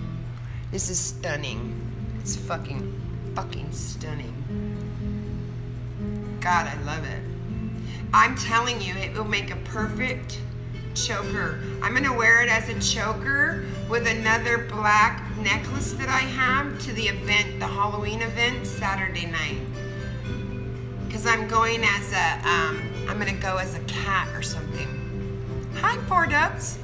this is stunning. It's fucking stunning. God, I love it. I'm telling you, it will make a perfect choker. I'm gonna wear it as a choker with another black necklace that I have to the event, the Halloween event, Saturday night. Because I'm going as a, I'm gonna go as a cat or something. Hi, 4 Dubs.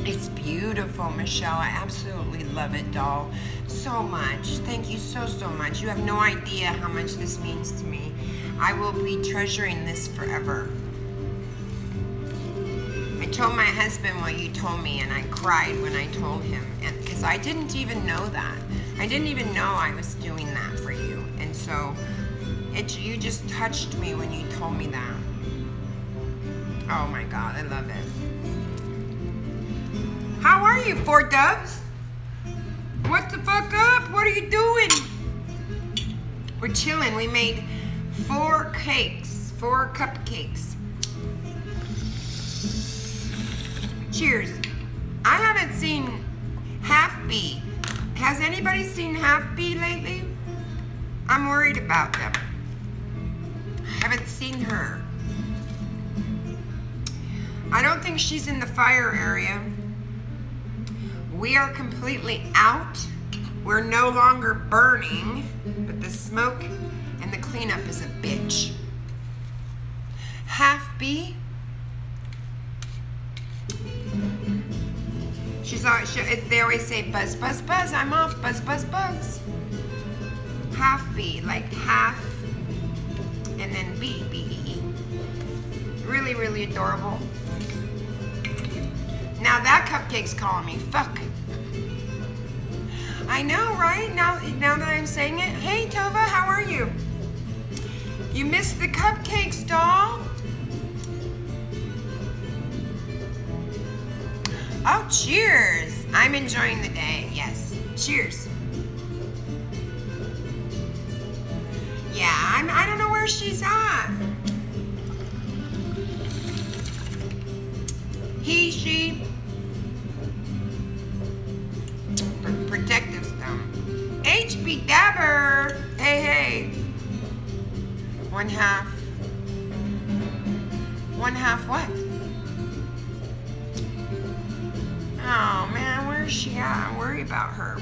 It's beautiful, Michelle. I absolutely love it, doll. So much. Thank you so much. You have no idea how much this means to me. I will be treasuring this forever. I told my husband what you told me, and I cried when I told him, because I didn't even know that. I didn't even know I was doing that for you. And so, you just touched me when you told me that. Oh my God, I love it. How are you, 4 Dubs? What the fuck up? What are you doing? We're chilling. We made 4 cakes, 4 cupcakes. Cheers. I haven't seen Half Bee. Has anybody seen Half Bee lately? I'm worried about them. I haven't seen her. I don't think she's in the fire area. We are completely out. We're no longer burning, but the smoke and the cleanup is a bitch. Half B. They always say buzz, buzz, buzz. I'm off, buzz, buzz, buzz. Half B, like half, and then B, B-E-E. Really, really adorable. Now that cupcake's calling me. Fuck. I know, right? Now that I'm saying it. Hey, Tova, how are you? You missed the cupcakes, doll? Oh, cheers. I'm enjoying the day, yes. Cheers. Yeah, I don't know where she's at. He, she. Protective stone. HB Dabber. Hey, hey. 1/2. 1/2 what? Oh man, where's she at? I worry about her.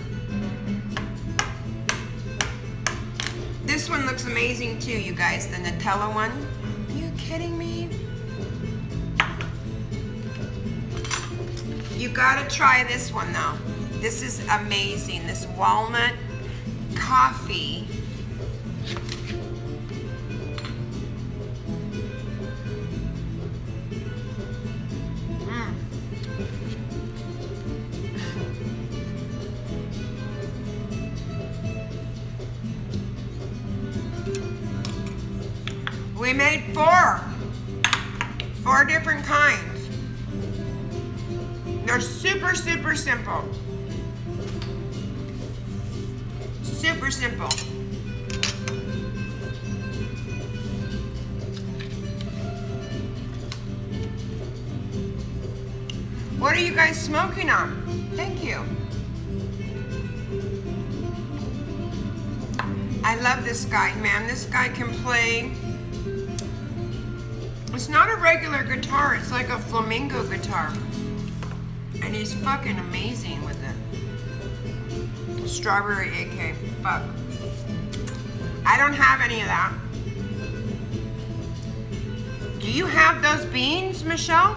This one looks amazing too, you guys, the Nutella one. Are you kidding me? You gotta try this one though. This is amazing. This walnut coffee. We made four different kinds. They're super, super simple. Super simple. What are you guys smoking on? Thank you. I love this guy, man. This guy can play. It's not a regular guitar, it's like a flamenco guitar. And he's fucking amazing with it. Strawberry AK, fuck. I don't have any of that. Do you have those beans, Michelle?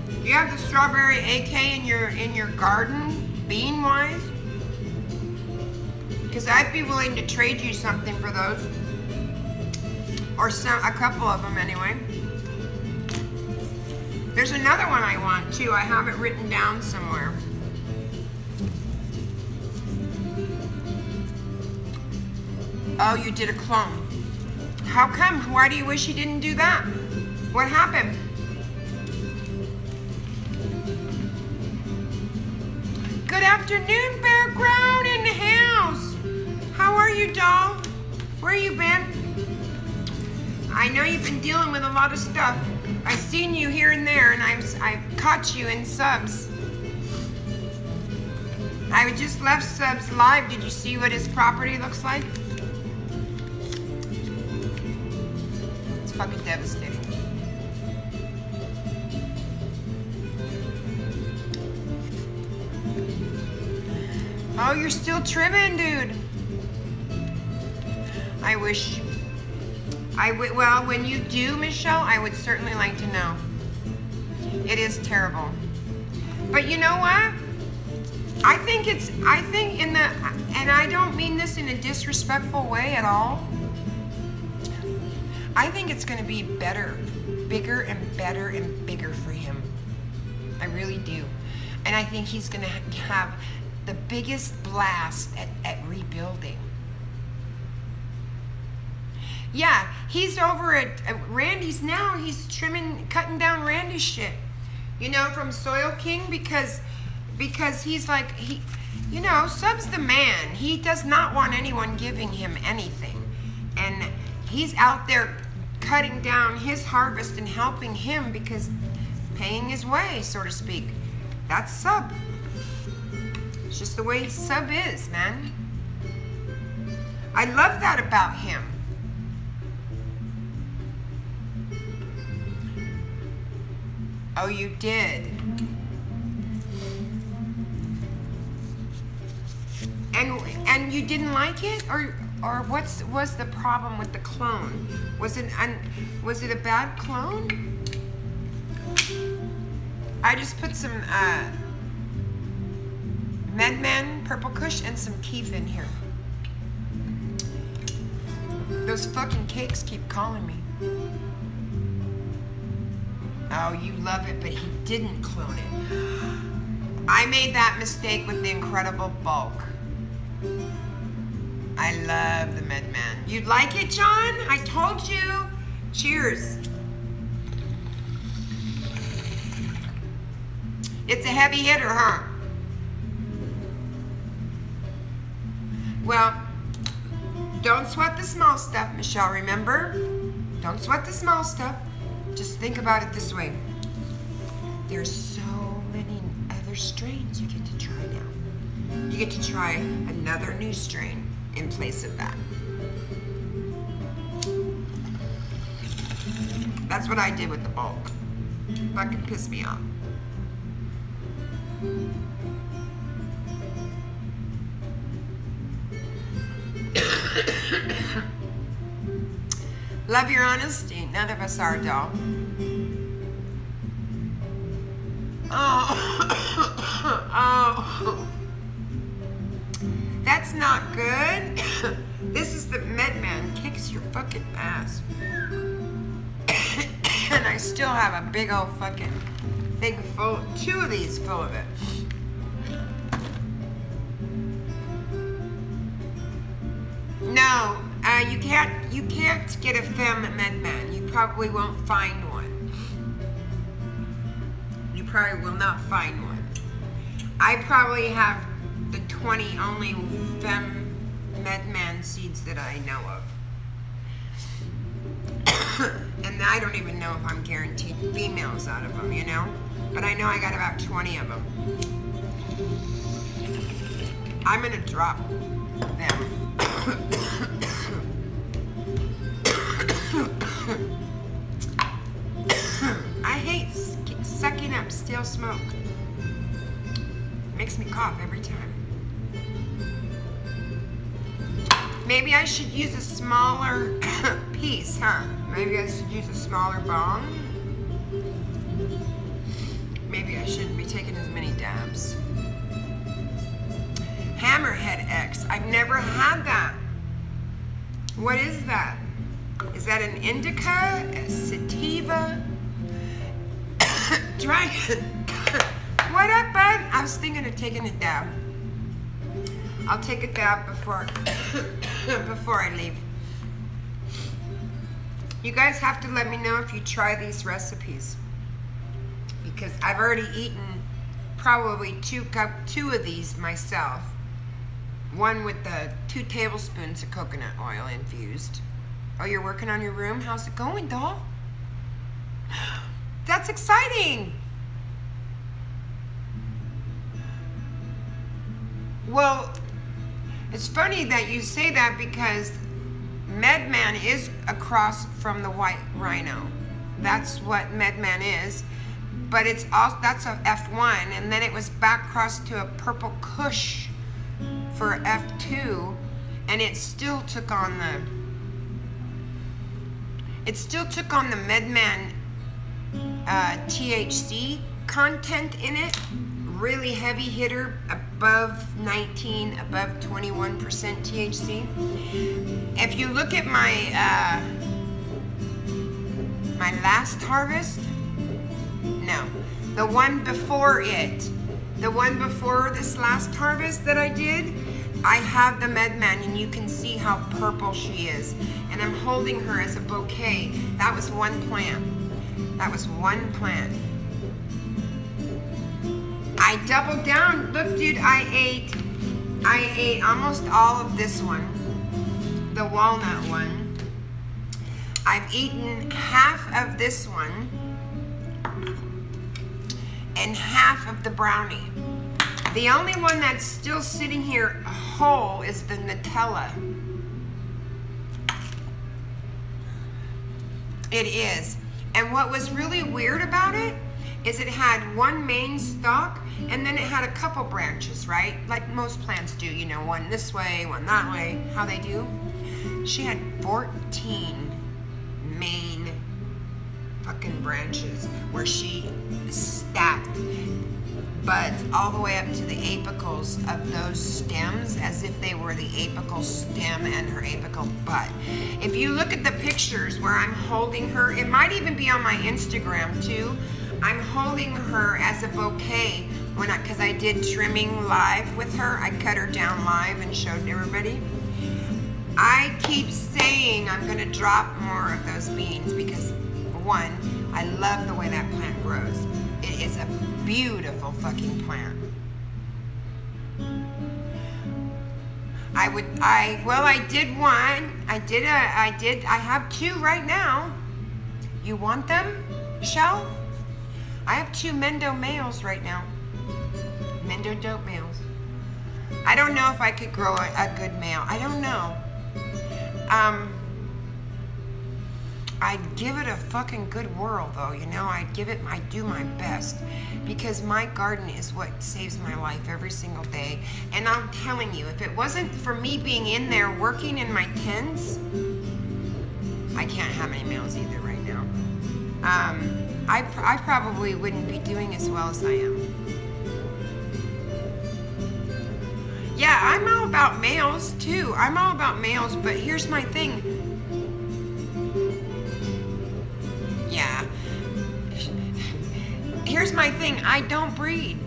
Do you have the strawberry AK in your garden, bean-wise? Because I'd be willing to trade you something for those. Or a couple of them anyway. There's another one I want too. I have it written down somewhere. Oh, you did a clone. How come? Why do you wish you didn't do that? What happened? Good afternoon, Bear Ground in the house. How are you, doll? Where you been? I know you've been dealing with a lot of stuff. I've seen you here and there, and I've caught you in subs. I just left subs live. Did you see what his property looks like? It's fucking devastating. Oh, you're still trimming, dude. I wish. Well, when you do, Michelle, I would certainly like to know. It is terrible. But you know what? I think and I don't mean this in a disrespectful way at all. I think it's gonna be better, bigger and better and bigger for him. I really do. And I think he's gonna have the biggest blast at rebuilding. Yeah, he's over at Randy's now. He's cutting down Randy's shit. You know, from Soil King, because he's like, you know, Sub's the man. He does not want anyone giving him anything. And he's out there cutting down his harvest and helping him because paying his way, so to speak. That's Sub. It's just the way Sub is, man. I love that about him. Oh, you did. And you didn't like it, or what's the problem with the clone? Was it a bad clone? I just put some Medman Purple Kush and some Keef in here. Those fucking cakes keep calling me. Oh, you love it, but he didn't clone it. I made that mistake with the Incredible Bulk. I love the Medman. You'd like it, John? I told you. Cheers. It's a heavy hitter, huh? Well, don't sweat the small stuff, Michelle, remember? Don't sweat the small stuff. Just think about it this way. There's so many other strains you get to try now. You get to try another new strain in place of that. That's what I did with the bulk. Fucking pissed me off. Love your honesty. None of us are, doll. Oh. That's not good. This is the Medman. Kicks your fucking ass. And I still have a big old fucking thing full, 2 of these full of it. No, you can't get a femme Medman. You probably won't find one. You probably will not find one. I probably have the 20 only femme Medman seeds that I know of. And I don't even know if I'm guaranteed females out of them, you know? But I know I got about 20 of them. I'm gonna drop them. I hate sucking up stale smoke. Makes me cough every time. Maybe I should use a smaller piece, huh? Maybe I should use a smaller bong. Maybe I shouldn't be taking as many dabs. Hammerhead X. I've never had that. What is that? Is that an indica? A sativa? Dragon. What up, bud? I was thinking of taking a dab. I'll take a dab before I leave. You guys have to let me know if you try these recipes, because I've already eaten probably 2 of these myself. One with the 2 tablespoons of coconut oil infused. Oh, you're working on your room? How's it going, doll? That's exciting. Well, it's funny that you say that, because Medman is across from the white rhino. That's what Medman is. But it's also, that's a F1, and then it was back crossed to a Purple Kush for F2, and it still took on the Medman THC content in it. Really heavy hitter, above 19, above 21% THC. If you look at my my last harvest, no, the one before it, the one before this last harvest that I did, I have the Medman, and you can see how purple she is. And I'm holding her as a bouquet. That was one plant. That was one plant. I doubled down. Look, dude, I ate almost all of this one, the walnut one. I've eaten half of this one and half of the brownie. The only one that's still sitting here whole is the Nutella. It is. And what was really weird about it is it had one main stalk and then it had a couple branches, right? Like most plants do, you know, one this way, one that way, how they do. She had 14 main fucking branches where she stacked buds all the way up to the apicals of those stems, as if they were the apical stem and her apical bud. If you look at the pictures where I'm holding her, it might even be on my Instagram too. I'm holding her as a bouquet because I did trimming live with her. I cut her down live and showed everybody. I keep saying I'm gonna drop more of those beans because, one, I love the way that plant grows. It is a beautiful fucking plant. I did one. I have two right now. You want them, Shell? I have 2 Mendo males right now. Mendo dope males. I don't know if I could grow a good male. I don't know. I'd give it a fucking good whirl though, you know, I do my best because my garden is what saves my life every single day. And I'm telling you, if it wasn't for me being in there working in my tents, I can't have any males either right now. I probably wouldn't be doing as well as I am. Yeah, I'm all about males too. I'm all about males, but here's my thing. Yeah. Here's my thing. I don't breed.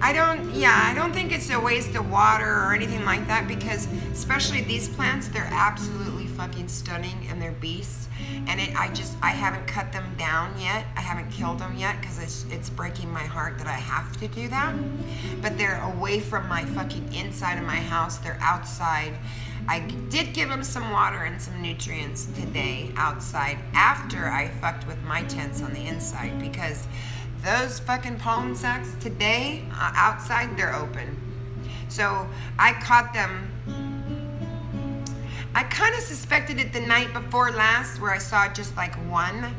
I don't think it's a waste of water or anything like that because especially these plants, they're absolutely fucking stunning and they're beasts. And I haven't cut them down yet. I haven't killed them yet because it's breaking my heart that I have to do that. But they're away from my fucking inside of my house. They're outside. I did give them some water and some nutrients today outside after I fucked with my tents on the inside because those fucking pollen sacs today outside, they're open. So I caught them. I kind of suspected it the night before last where I saw just like one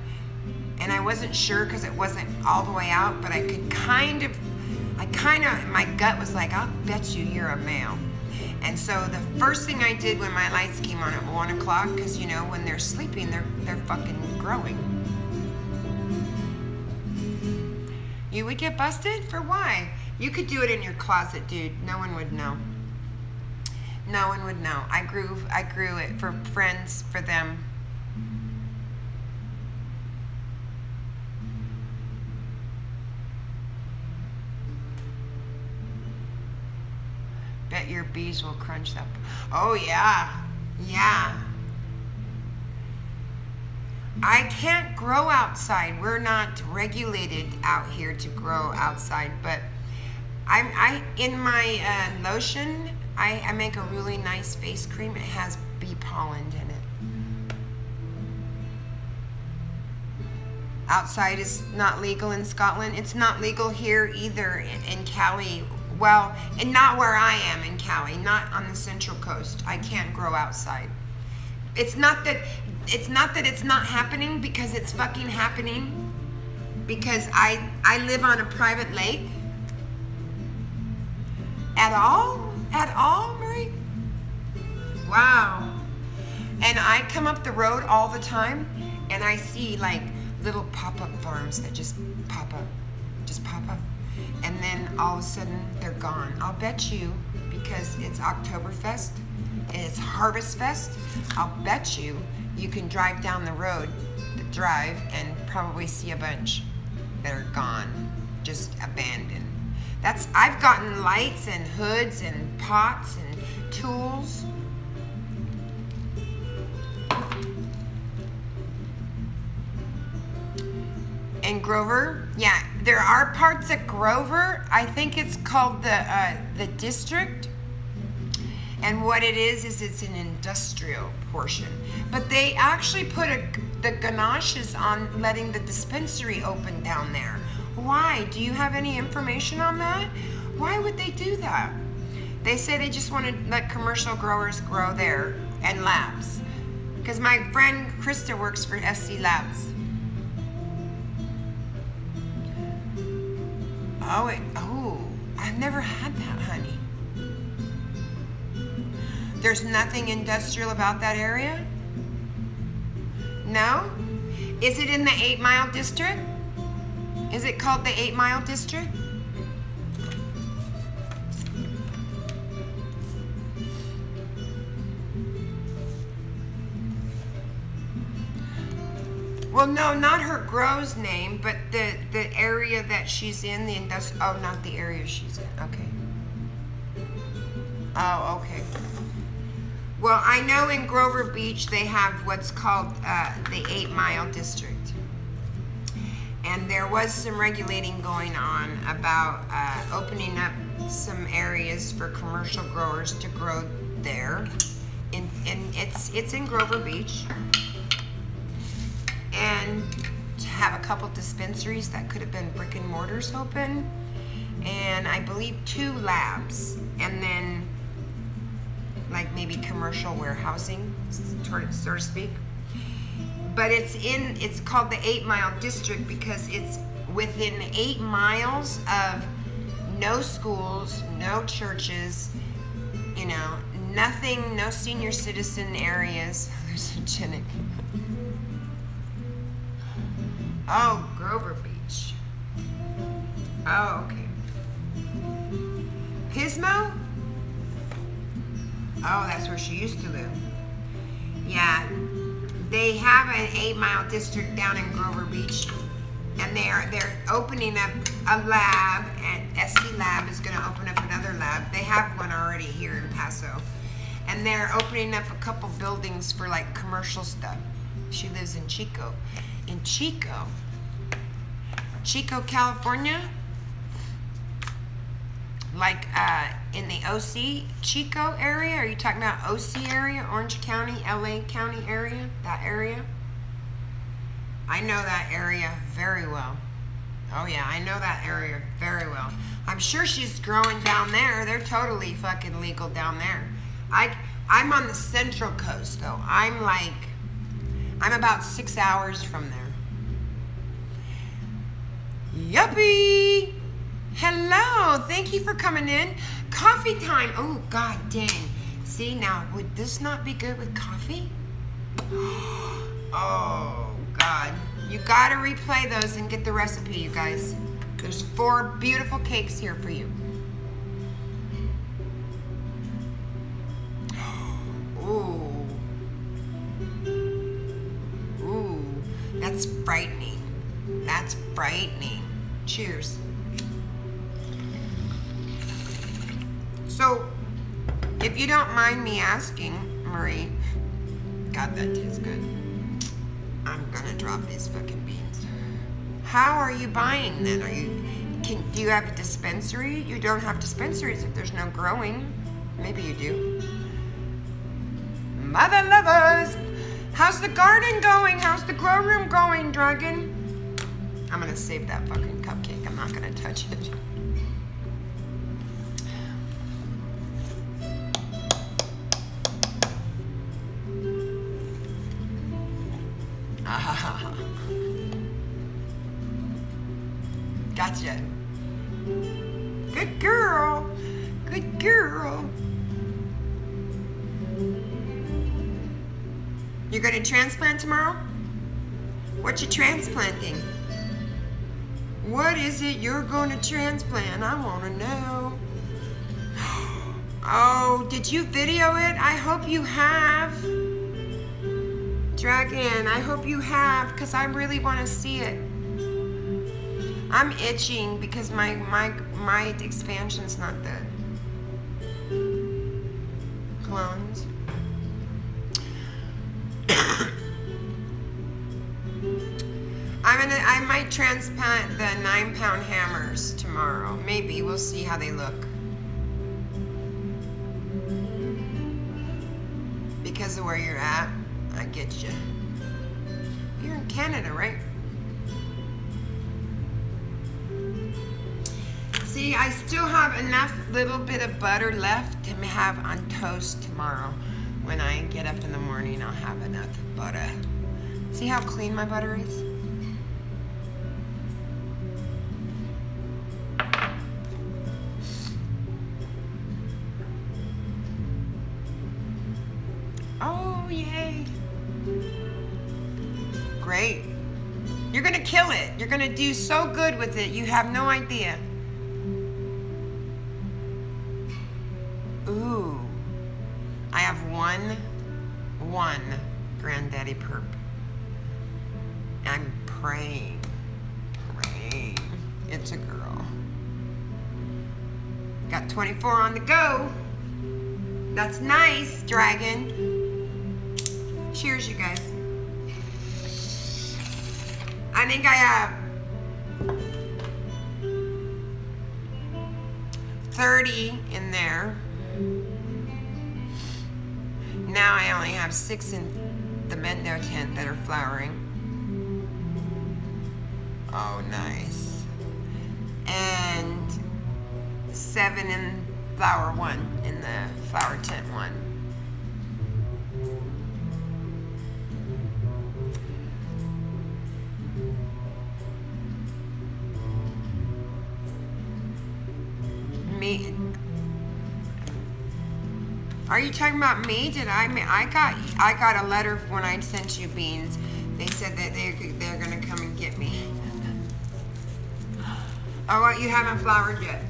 and I wasn't sure because it wasn't all the way out, but I could my gut was like, I'll bet you're a male. And so the first thing I did when my lights came on at 1 o'clock, because you know, when they're sleeping, they're fucking growing. You would get busted? For why? You could do it in your closet, dude. No one would know. No one would know. I grew it for friends, for them. Bet your bees will crunch up. Oh yeah, yeah. I can't grow outside. We're not regulated out here to grow outside, but in my lotion, I make a really nice face cream. It has bee pollen in it. Outside is not legal in Scotland. It's not legal here either in Cali. Well, and not where I am in Cali, not on the Central Coast. I can't grow outside. It's not that it's not happening because it's fucking happening. Because I live on a private lake. At all? At all, Marie? Wow. And I come up the road all the time and I see like little pop-up farms that just pop up. And then all of a sudden they're gone. I'll bet you, because it's Oktoberfest and it's Harvest Fest, I'll bet you can drive down the road, and probably see a bunch that are gone, just abandoned. I've gotten lights and hoods and pots and tools. And Grover, yeah, there are parts of Grover. I think it's called the district. And what it is it's an industrial portion. But they actually put the ganaches on letting the dispensary open down there. Why? Do you have any information on that? Why would they do that? They say they just want to let commercial growers grow there and labs. Because my friend Krista works for SC Labs. Oh, I've never had that, honey. There's nothing industrial about that area? No? Is it in the 8 Mile District? Is it called the 8 Mile District? Well, no, not her grow's name, but the area that she's in, the industrial. Oh, not the area she's in. Okay. Oh, okay. Well, I know in Grover Beach they have what's called the 8 Mile District. And there was some regulating going on about opening up some areas for commercial growers to grow there. And it's in Grover Beach. And to have a couple dispensaries that could have been brick and mortars open. And I believe 2 labs. And then like maybe commercial warehousing, so to speak. But it's called the 8 Mile District because it's within 8 miles of no schools, no churches, you know, nothing, no senior citizen areas. There's a genic. Oh, Grover Beach. Oh, okay. Pismo? Oh, that's where she used to live. Yeah, they have an 8 Mile District down in Grover Beach, and they're opening up a lab, and SC Lab is going to open up another lab. They have one already here in Paso, and they're opening up a couple buildings for like commercial stuff. She lives in Chico. In Chico, California, like in the OC, Chico area. Are you talking about OC area, Orange County, LA County area, that area? I know that area very well. Oh yeah, I know that area very well. I'm sure she's growing down there. They're totally fucking legal down there. I'm on the Central Coast though. I'm about 6 hours from there. Yuppie! Hello, thank you for coming in. Coffee time. Oh, god dang. See, now, would this not be good with coffee? Oh, god. You gotta replay those and get the recipe, you guys. There's 4 beautiful cakes here for you. Ooh. Ooh, that's frightening. That's frightening. Cheers. So, if you don't mind me asking, Marie, God, that tastes good. I'm gonna drop these fucking beans. How are you buying then? Do you have a dispensary? You don't have dispensaries if there's no growing. Maybe you do. Mother lovers, how's the garden going? How's the grow room going, Dragon? I'm gonna save that fucking cupcake. I'm not gonna touch it. Gotcha. Good girl. Good girl. You're going to transplant tomorrow? What you transplanting? What is it you're going to transplant? I want to know. Oh, did you video it? I hope you have. Dragon, I hope you have, because I really want to see it. I'm itching because my expansion's not the clones. I might transplant the 9-pound hammers tomorrow. Maybe, we'll see how they look. Because of where you're at, I get you. You're in Canada, right? See, I still have enough little bit of butter left to have on toast tomorrow. When I get up in the morning, I'll have enough butter. See how clean my butter is? Oh, yay. Great. You're gonna kill it. You're gonna do so good with it. You have no idea. Ooh. I have one Granddaddy Perp. I'm praying. It's a girl. Got 24 on the go. That's nice, Dragon. Cheers, you guys. I think I have 30 in there. Now I only have 6 in the Mendo tent that are flowering. Oh, nice. And 7 in flower 1 in the flower tent 1. Me. Are you talking about me? Did I got a letter when I sent you beans. They said that they're gonna come and get me. Oh, what, you haven't flowered yet?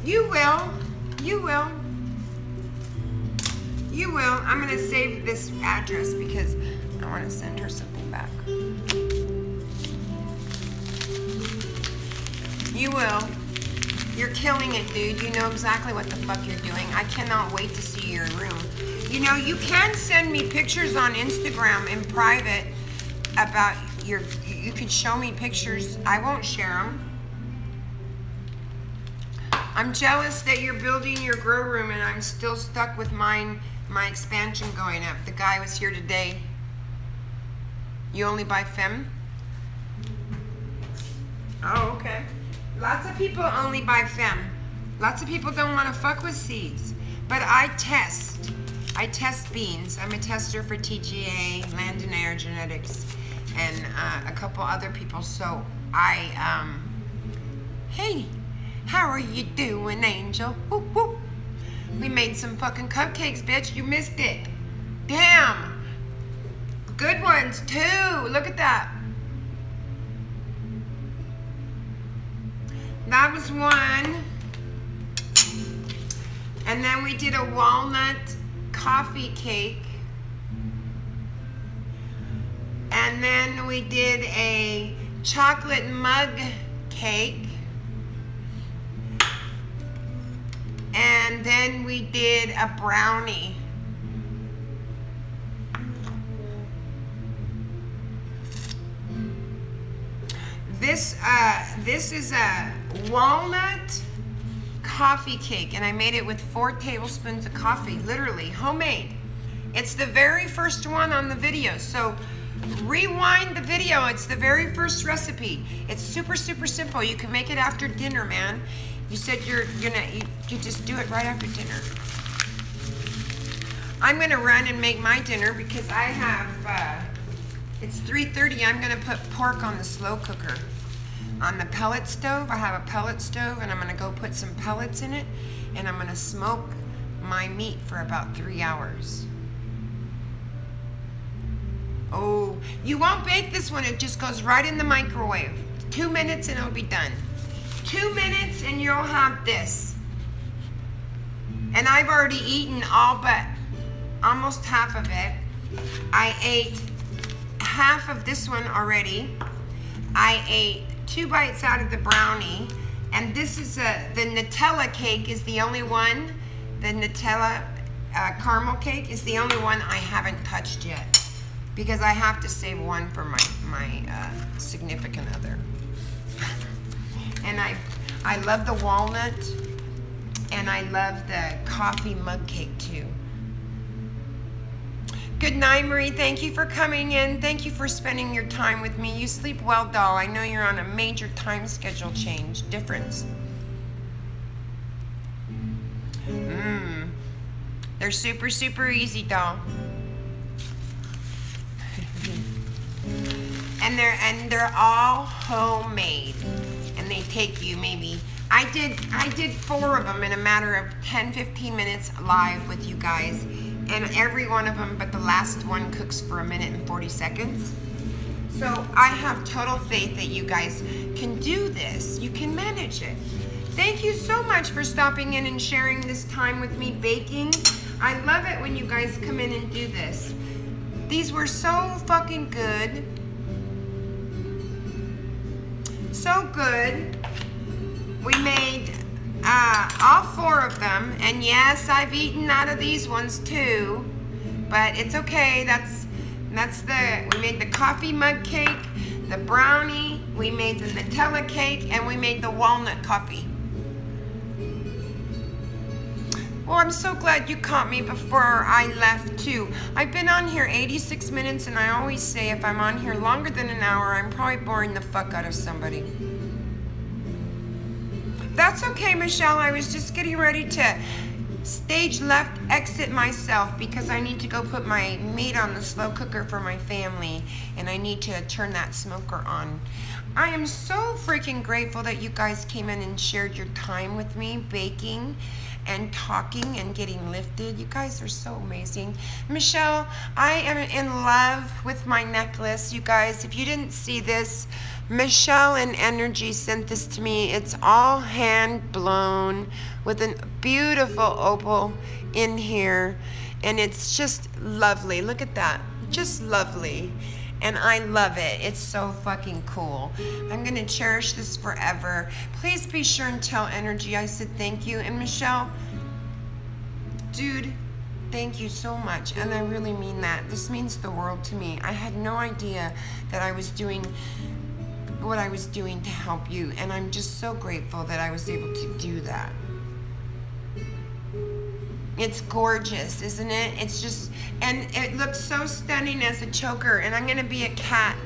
You will. You will. You will. I'm gonna save this address because I want to send her something back. You will. You're killing it, dude. You know exactly what the fuck you're doing. I cannot wait to see your room. You know, you can send me pictures on Instagram in private about your, you can show me pictures. I won't share them. I'm jealous that you're building your grow room and I'm still stuck with my expansion going up. The guy was here today. You only buy fem? Oh, okay. Lots of people only buy fem. Lots of people don't want to fuck with seeds. But I test beans. I'm a tester for TGA, Land and Air Genetics, and a couple other people. So hey, how are you doing, Angel? Whoop, whoop. We made some fucking cupcakes, bitch. You missed it. Damn. Good ones, too. Look at that. That was one. And then we did a walnut coffee cake. And then we did a chocolate mug cake. And then we did a brownie. This is a walnut coffee cake, and I made it with 4 tablespoons of coffee, literally homemade. It's the very first one on the video, so rewind the video. It's the very first recipe. It's super, super simple. You can make it after dinner, man. You said you just do it right after dinner. I'm gonna run and make my dinner because I have, it's 3:30. I'm gonna put pork on the slow cooker. On the pellet stove, I have a pellet stove, and I'm gonna go put some pellets in it, and I'm gonna smoke my meat for about 3 hours. Oh, you won't bake this one. It just goes right in the microwave. 2 minutes and it'll be done. 2 minutes and you'll have this. And I've already eaten all but almost half of it. I ate half of this one already. I ate 2 bites out of the brownie. And this is the Nutella cake is the only one. The Nutella caramel cake is the only one I haven't touched yet. Because I have to save one for my significant other. And I love the walnut, and I love the coffee mug cake too. Good night, Marie. Thank you for coming in. Thank you for spending your time with me. You sleep well, doll. I know you're on a major time schedule difference. They're super, super easy, doll. And they're all homemade, and they take you maybe. I did 4 of them in a matter of 10-15 minutes live with you guys, and every one of them but the last one cooks for 1 minute and 40 seconds. So I have total faith that you guys can do this. You can manage it. Thank you so much for stopping in and sharing this time with me baking. I love it when you guys come in and do this. These were so fucking good. So good. We made all 4 of them, and yes, I've eaten out of these ones too, but it's okay. We made the coffee mug cake, the brownie, we made the Nutella cake, and we made the walnut coffee. Well, I'm so glad you caught me before I left too. I've been on here 86 minutes, and I always say if I'm on here longer than an hour, I'm probably boring the fuck out of somebody. That's okay, Michelle. I was just getting ready to stage left exit myself because I need to go put my meat on the slow cooker for my family, and I need to turn that smoker on. I am so freaking grateful that you guys came in and shared your time with me baking and talking and getting lifted. You guys are so amazing. Michelle, I am in love with my necklace. You guys, if you didn't see this, Michelle and Energy sent this to me. It's all hand blown with a beautiful opal in here, and it's just lovely. Look at that, just lovely. And I love it. It's so fucking cool. I'm gonna cherish this forever. Please be sure and tell Energy I said thank you. And Michelle, dude, thank you so much. And I really mean that. This means the world to me. I had no idea that I was doing what I was doing to help you. And I'm just so grateful that I was able to do that. It's gorgeous, isn't it? It's just, and it looks so stunning as a choker. And I'm gonna be a cat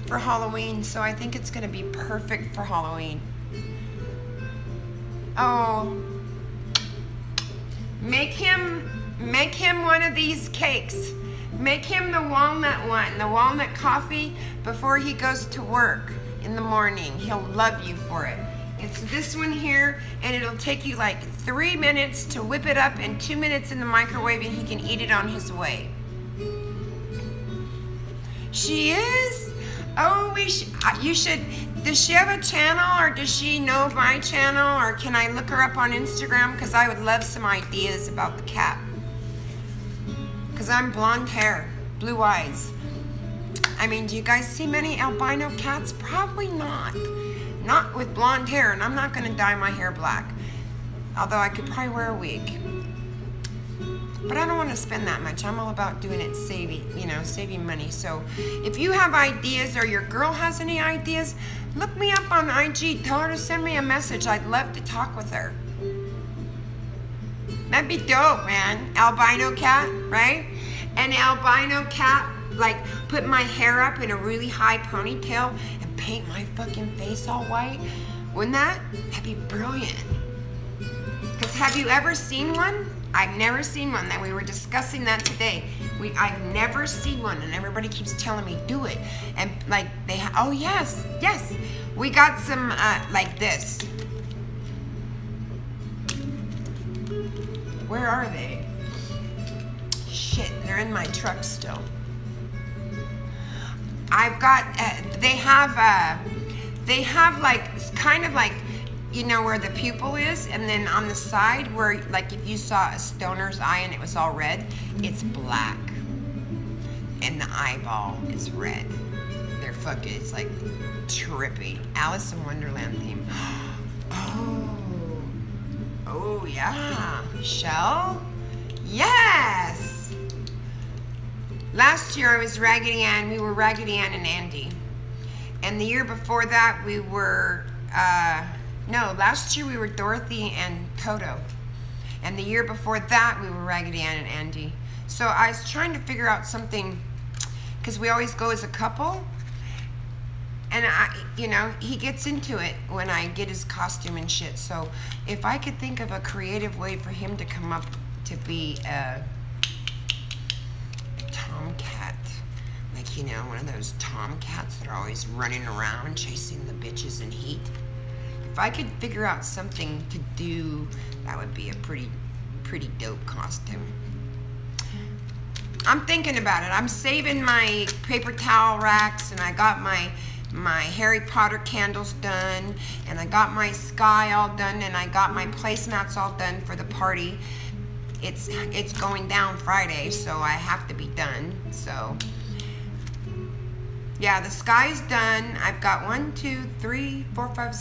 for Halloween, so I think it's gonna be perfect for Halloween. Oh, make him one of these cakes. Make him the walnut one, the walnut coffee, before he goes to work in the morning. He'll love you for it. It's this one here, and it'll take you like 3 minutes to whip it up and 2 minutes in the microwave, and he can eat it on his way. She is? Oh, you should, does she have a channel, or does she know of my channel, or can I look her up on Instagram? Because I would love some ideas about the cat. Because I'm blonde hair, blue eyes. I mean, do you guys see many albino cats? Probably not. Not with blonde hair, and I'm not gonna dye my hair black. Although I could probably wear a wig. But I don't want to spend that much. I'm all about doing it saving money. So if you have ideas, or your girl has any ideas, look me up on IG. Tell her to send me a message. I'd love to talk with her. That'd be dope, man. Albino cat, right? An albino cat, like, put my hair up in a really high ponytail and paint my fucking face all white. Wouldn't that'd be brilliant. Because have you ever seen one? I've never seen one. That we were discussing that today. I've never seen one, and everybody keeps telling me do it. And like oh yes, yes. We got some like this. Where are they? Shit, they're in my truck still. I've got they have like kind of like, you know, where the pupil is, and then on the side where, like, if you saw a stoner's eye and it was all red, it's black, and the eyeball is red. They're fucking, it's like trippy. Alice in Wonderland theme. Oh yeah, Shell? Yes! Last year I was Raggedy Ann, we were Raggedy Ann and Andy. And the year before that we were, no, last year we were Dorothy and Toto. And the year before that we were Raggedy Ann and Andy. So I was trying to figure out something, because we always go as a couple. And you know, he gets into it when I get his costume and shit. So if I could think of a creative way for him to come up to be a tomcat, like, you know, one of those tomcats that are always running around chasing the bitches in heat. If I could figure out something to do, that would be a pretty dope costume. I'm thinking about it. I'm saving my paper towel racks, and I got my Harry Potter candles done, and I got my sky all done, and I got my placemats all done for the party. It's going down Friday, so I have to be done. So yeah, the sky's done. I've got 1, 2, 3, 4, 5,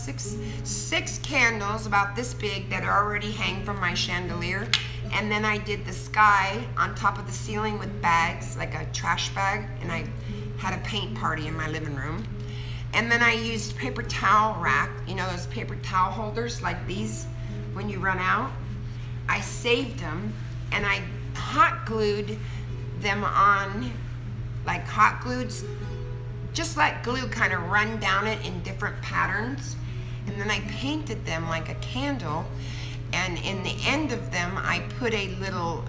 6 candles about this big that are already hang from my chandelier. And then I did the sky on top of the ceiling with bags, like a trash bag, and I had a paint party in my living room. And then I used paper towel rack, you know, those paper towel holders like these when you run out. I saved them, and I hot glued them on, like hot glued, just let glue kind of run down it in different patterns. And then I painted them like a candle, and in the end of them I put a little,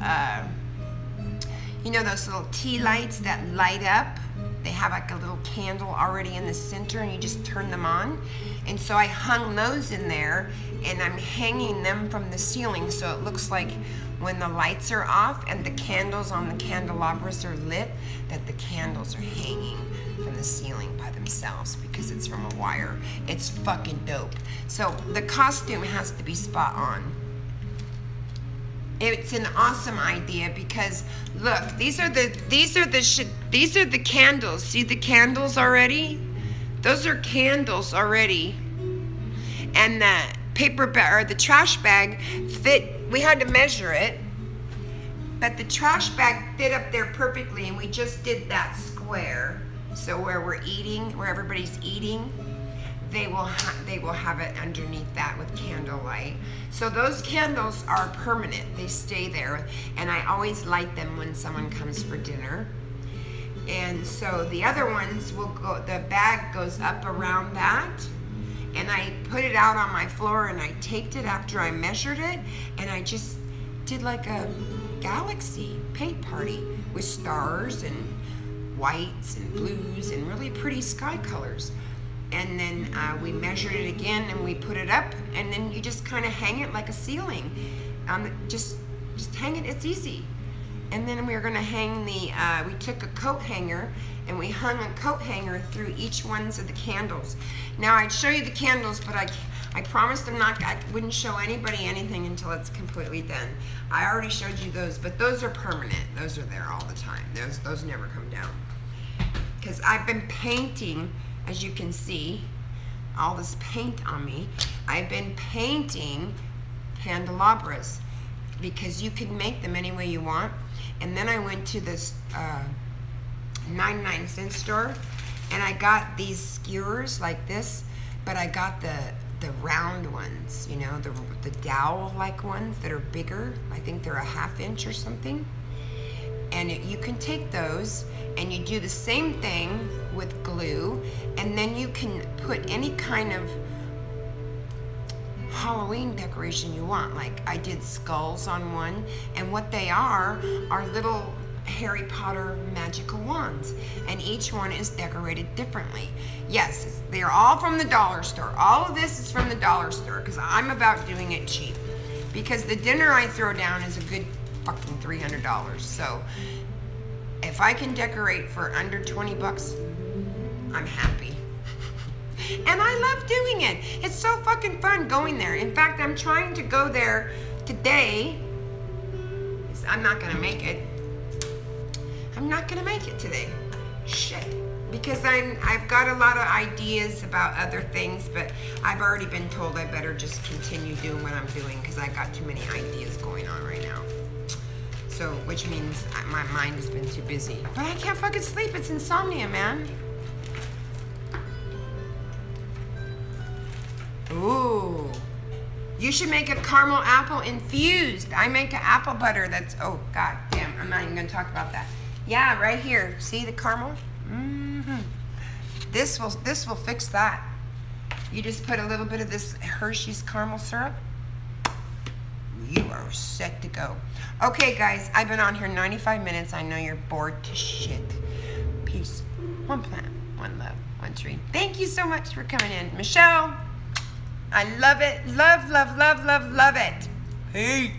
you know, those little tea lights that light up? They have like a little candle already in the center, and you just turn them on. And so I hung those in there, and I'm hanging them from the ceiling, so it looks like when the lights are off and the candles on the candelabras are lit, that the candles are hanging from the ceiling by themselves because it's from a wire. It's fucking dope. So the costume has to be spot on. It's an awesome idea because look, these are the candles. See the candles already? Those are candles already. And the paper bag, or the trash bag fit. We had to measure it, but the trash bag fit up there perfectly, and we just did that square. So where we're eating, where everybody's eating, they will have it underneath that with candlelight. So those candles are permanent. They stay there, and I always light them when someone comes for dinner. And so the other ones will go, the bag goes up around that, and I put it out on my floor, and I taped it after I measured it, and I just did like a galaxy paint party with stars and whites and blues and really pretty sky colors. And then we measured it again, and we put it up, and then you just kind of hang it like a ceiling. Just hang it, it's easy. And then we were gonna hang the, we took a coat hanger, and we hung a coat hanger through each ones of the candles. Now I'd show you the candles, but I promised I wouldn't show anybody anything until it's completely done. I already showed you those, but those are permanent. Those are there all the time. Those never come down. Because I've been painting, as you can see, all this paint on me. I've been painting candelabras because you can make them any way you want. And then I went to this 99-cent store, and I got these skewers like this, but I got the round ones, you know, the dowel-like ones that are bigger. I think they're a ½ inch or something. And you can take those, and you do the same thing with glue, and then you can put any kind of Halloween decoration you want. Like I did skulls on one, and what they are little Harry Potter magical wands, and each one is decorated differently. Yes, they're all from the dollar store. All of this is from the dollar store because I'm about doing it cheap, because the dinner I throw down is a good fucking $300. So if I can decorate for under 20 bucks, I'm happy. And I love doing it. It's so fucking fun going there. In fact, I'm trying to go there today. I'm not gonna make it. I'm not gonna make it today. Shit. Because I've got a lot of ideas about other things, but I've already been told I better just continue doing what I'm doing because I got too many ideas going on right now. So, which means my mind has been too busy. But I can't fucking sleep. It's insomnia, man. Ooh. You should make a caramel apple infused. I make an apple butter that's, oh, god damn, I'm not even gonna talk about that. Yeah, right here. See the caramel? Mm-hmm. This will fix that. You just put a little bit of this Hershey's caramel syrup. You are set to go. Okay, guys, I've been on here 95 minutes. I know you're bored to shit. Peace. One plant, one love, one tree. Thank you so much for coming in. Michelle, I love it. Love, love, love, love, love it. Peace.